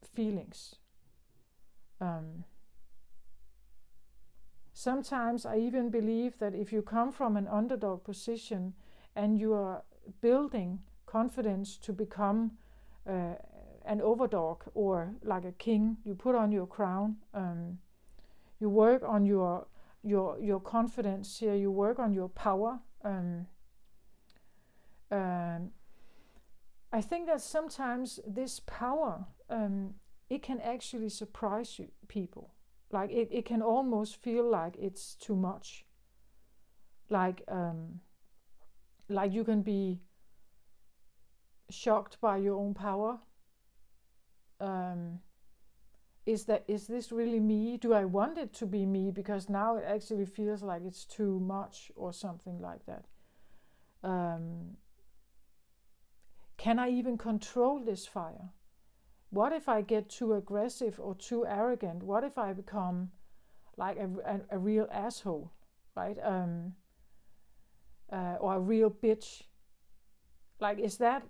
feelings. Sometimes I even believe that if you come from an underdog position and you are building confidence to become an overdog or like a king, you put on your crown, you work on your confidence here, you work on your power. I think that sometimes this power, it can actually surprise people. Like it can almost feel like it's too much. Like you can be shocked by your own power. Is this really me? Do I want it to be me? Because now it actually feels like it's too much or something like that. Can I even control this fire? What if I get too aggressive or too arrogant? What if I become like a real asshole, right? Or a real bitch? Like, is that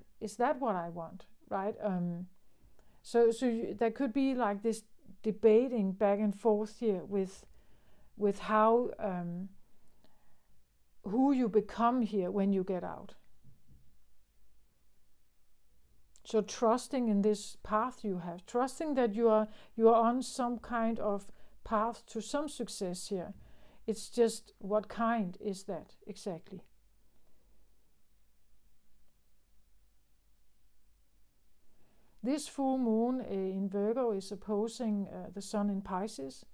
what I want, right? So there could be like this debating back and forth here with how who you become here when you get out. So trusting in this path you have, trusting that you are on some kind of path to some success here. It's just what kind is that exactly? This full moon in Virgo is opposing the sun in Pisces,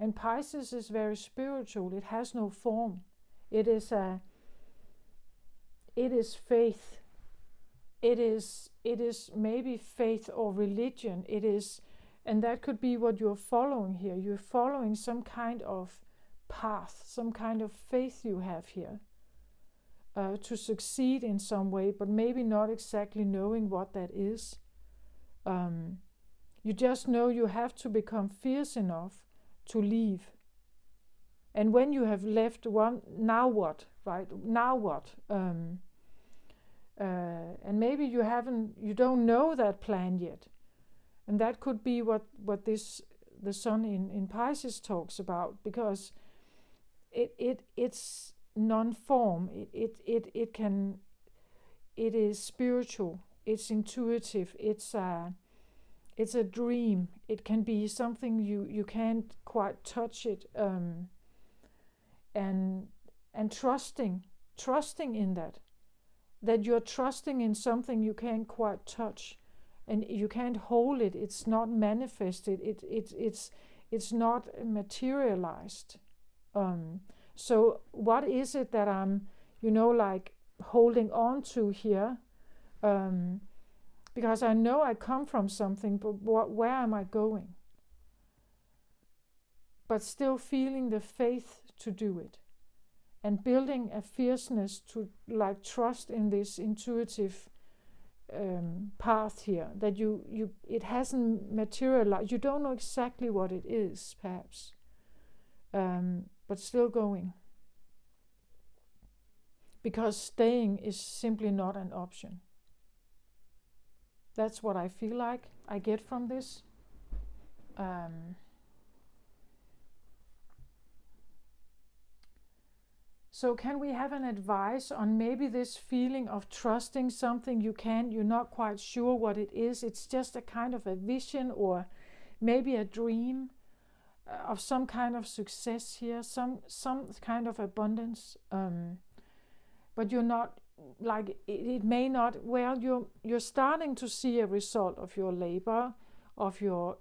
and Pisces is very spiritual. It has no form. It is faith. It is maybe faith or religion. It is, and that could be what you're following here. You're following some kind of path, some kind of faith you have here to succeed in some way, but maybe not exactly knowing what that is. You just know you have to become fierce enough to leave. And when you have left one, now what, right? Now what? And maybe you don't know that plan yet. And that could be what the sun in Pisces talks about, because it's non-form. It is spiritual. It's intuitive. It's a dream. It can be something you can't quite touch it. And trusting in that you're trusting in something you can't quite touch, and you can't hold it. It's not manifested. It's not materialized. So what is it that I'm, like holding on to here? Because I know I come from something, but where am I going? But still feeling the faith to do it, and building a fierceness to like trust in this intuitive path here, that it hasn't materialized. You don't know exactly what it is, perhaps, but still going, because staying is simply not an option. That's what I feel like I get from this. So can we have an advice on maybe this feeling of trusting something you're not quite sure what it is. It's just a kind of a vision or maybe a dream of some kind of success here, some kind of abundance. But you're not, like it may not, well, you're starting to see a result of your labor, of your,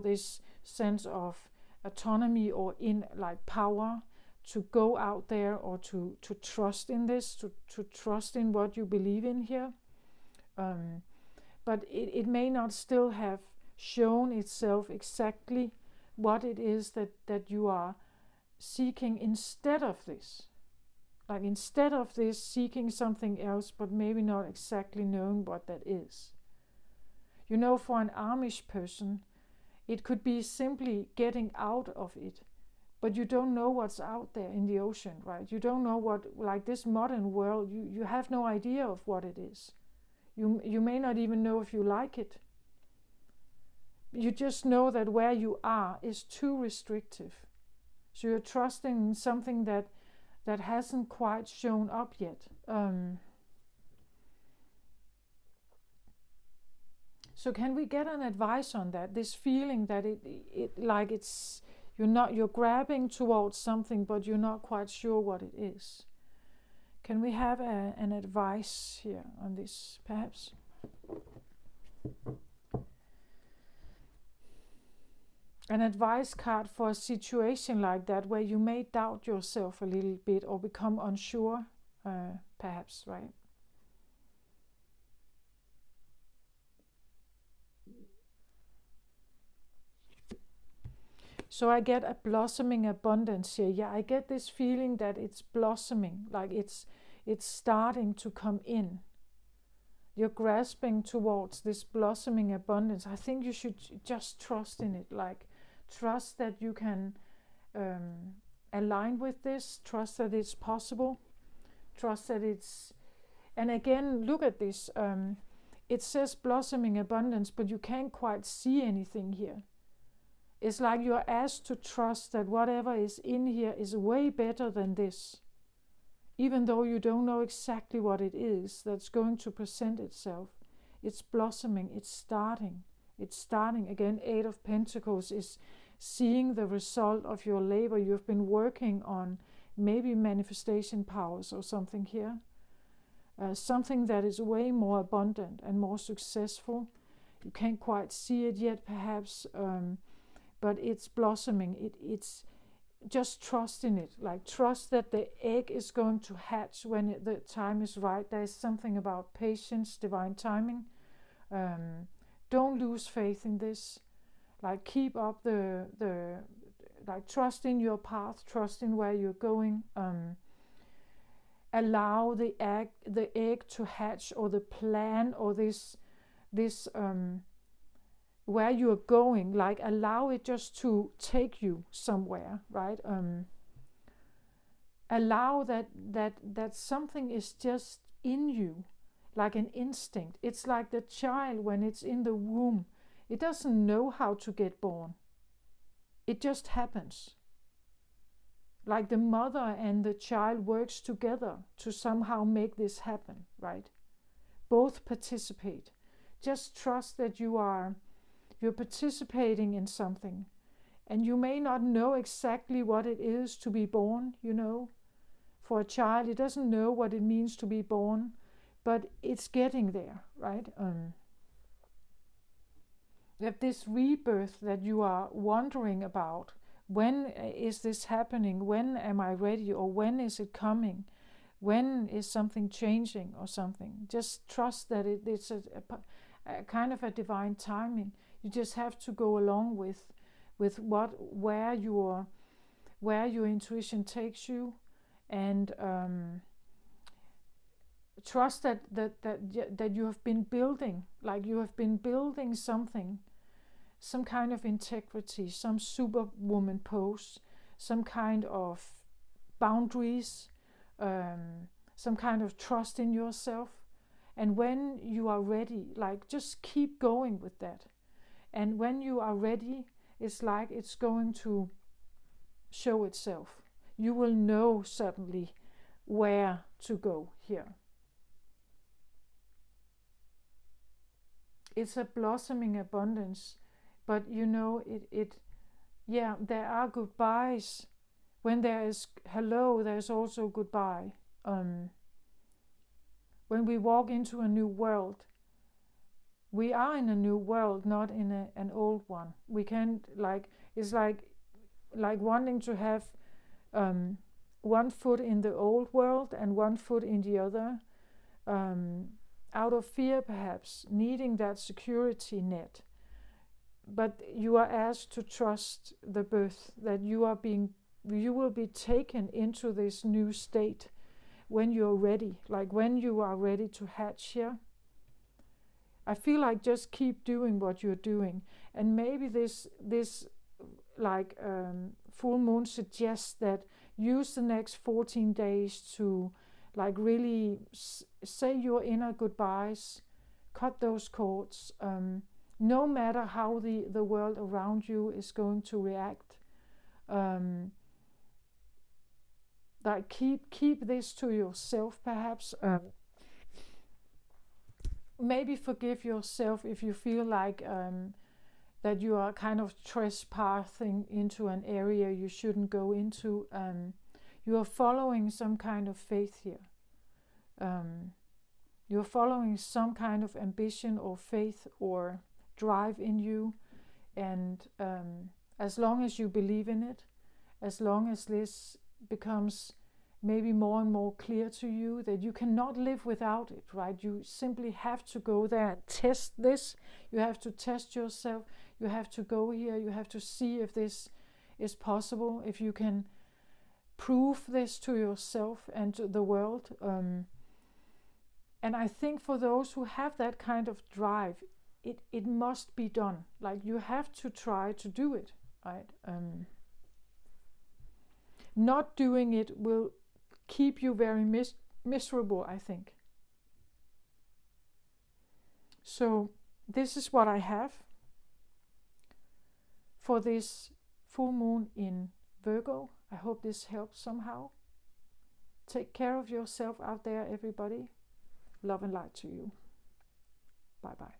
this sense of autonomy or in like power, to go out there or to trust in this, to trust in what you believe in here. But it may not still have shown itself exactly what it is that you are seeking instead of this. Like instead of this, seeking something else, but maybe not exactly knowing what that is. You know, for an Amish person, it could be simply getting out of it, but you don't know what's out there in the ocean, right? You don't know what, like this modern world, you have no idea of what it is. You may not even know if you like it. You just know that where you are is too restrictive. So you're trusting in something that hasn't quite shown up yet. So can we get an advice on that? This feeling that it like you're grabbing towards something, but you're not quite sure what it is. Can we have an advice here on this, perhaps? An advice card for a situation like that, where you may doubt yourself a little bit or become unsure, perhaps, right? So I get a blossoming abundance here. Yeah, I get this feeling that it's blossoming, like it's starting to come in. You're grasping towards this blossoming abundance. I think you should just trust in it, like trust that you can align with this, trust that it's possible, trust that it's... And again, look at this. It says blossoming abundance, but you can't quite see anything here. It's like you're asked to trust that whatever is in here is way better than this. Even though you don't know exactly what it is that's going to present itself. It's blossoming, it's starting. It's starting. Again, 8 of Pentacles is seeing the result of your labor. You've been working on maybe manifestation powers or something here. Something that is way more abundant and more successful. You can't quite see it yet, perhaps, but it's blossoming. It's just trust in it. Like trust that the egg is going to hatch when the time is right. There's something about patience, divine timing. Don't lose faith in this. Like keep up like trust in your path, trust in where you're going. Allow the egg to hatch, or the plan, or this where you're going, like allow it just to take you somewhere, right? Allow that something is just in you, like an instinct. It's like the child when it's in the womb. It doesn't know how to get born. It just happens. Like the mother and the child works together to somehow make this happen, right? Both participate. Just trust that you're participating in something, and you may not know exactly what it is to be born, you know. For a child, it doesn't know what it means to be born, but it's getting there, right? That this rebirth that you are wondering about, when is this happening? When am I ready? Or when is it coming? When is something changing or something? Just trust that it's a kind of a divine timing. You just have to go along with where your intuition takes you, and trust that you have been building, like you have been building something, some kind of integrity, some superwoman pose, some kind of boundaries, some kind of trust in yourself. And when you are ready, like just keep going with that. And when you are ready, it's like it's going to show itself. You will know suddenly where to go here. It's a blossoming abundance, but you know, there are goodbyes. When there is hello, there's also goodbye. When we walk into a new world, we are in a new world, not in an old one. We can't, like, it's like wanting to have one foot in the old world and one foot in the other, out of fear perhaps, needing that security net. But you are asked to trust the birth, that you will be taken into this new state when you're ready, like when you are ready to hatch here. I feel like just keep doing what you're doing, and maybe this full moon suggests that use the next 14 days to like really say your inner goodbyes, cut those cords, no matter how the world around you is going to react. Like keep this to yourself perhaps. Maybe forgive yourself if you feel like that you are kind of trespassing into an area you shouldn't go into. You are following some kind of faith here. You're following some kind of ambition or faith or drive in you, and as long as you believe in it, as long as this becomes maybe more and more clear to you that you cannot live without it, right? You simply have to go there and test this. You have to test yourself. You have to go here. You have to see if this is possible, if you can prove this to yourself and to the world. And I think for those who have that kind of drive, it must be done. Like you have to try to do it, right? Not doing it will keep you very miserable, I think. So this is what I have for this full moon in Virgo. I hope this helps somehow. Take care of yourself out there, everybody. Love and light to you. Bye bye.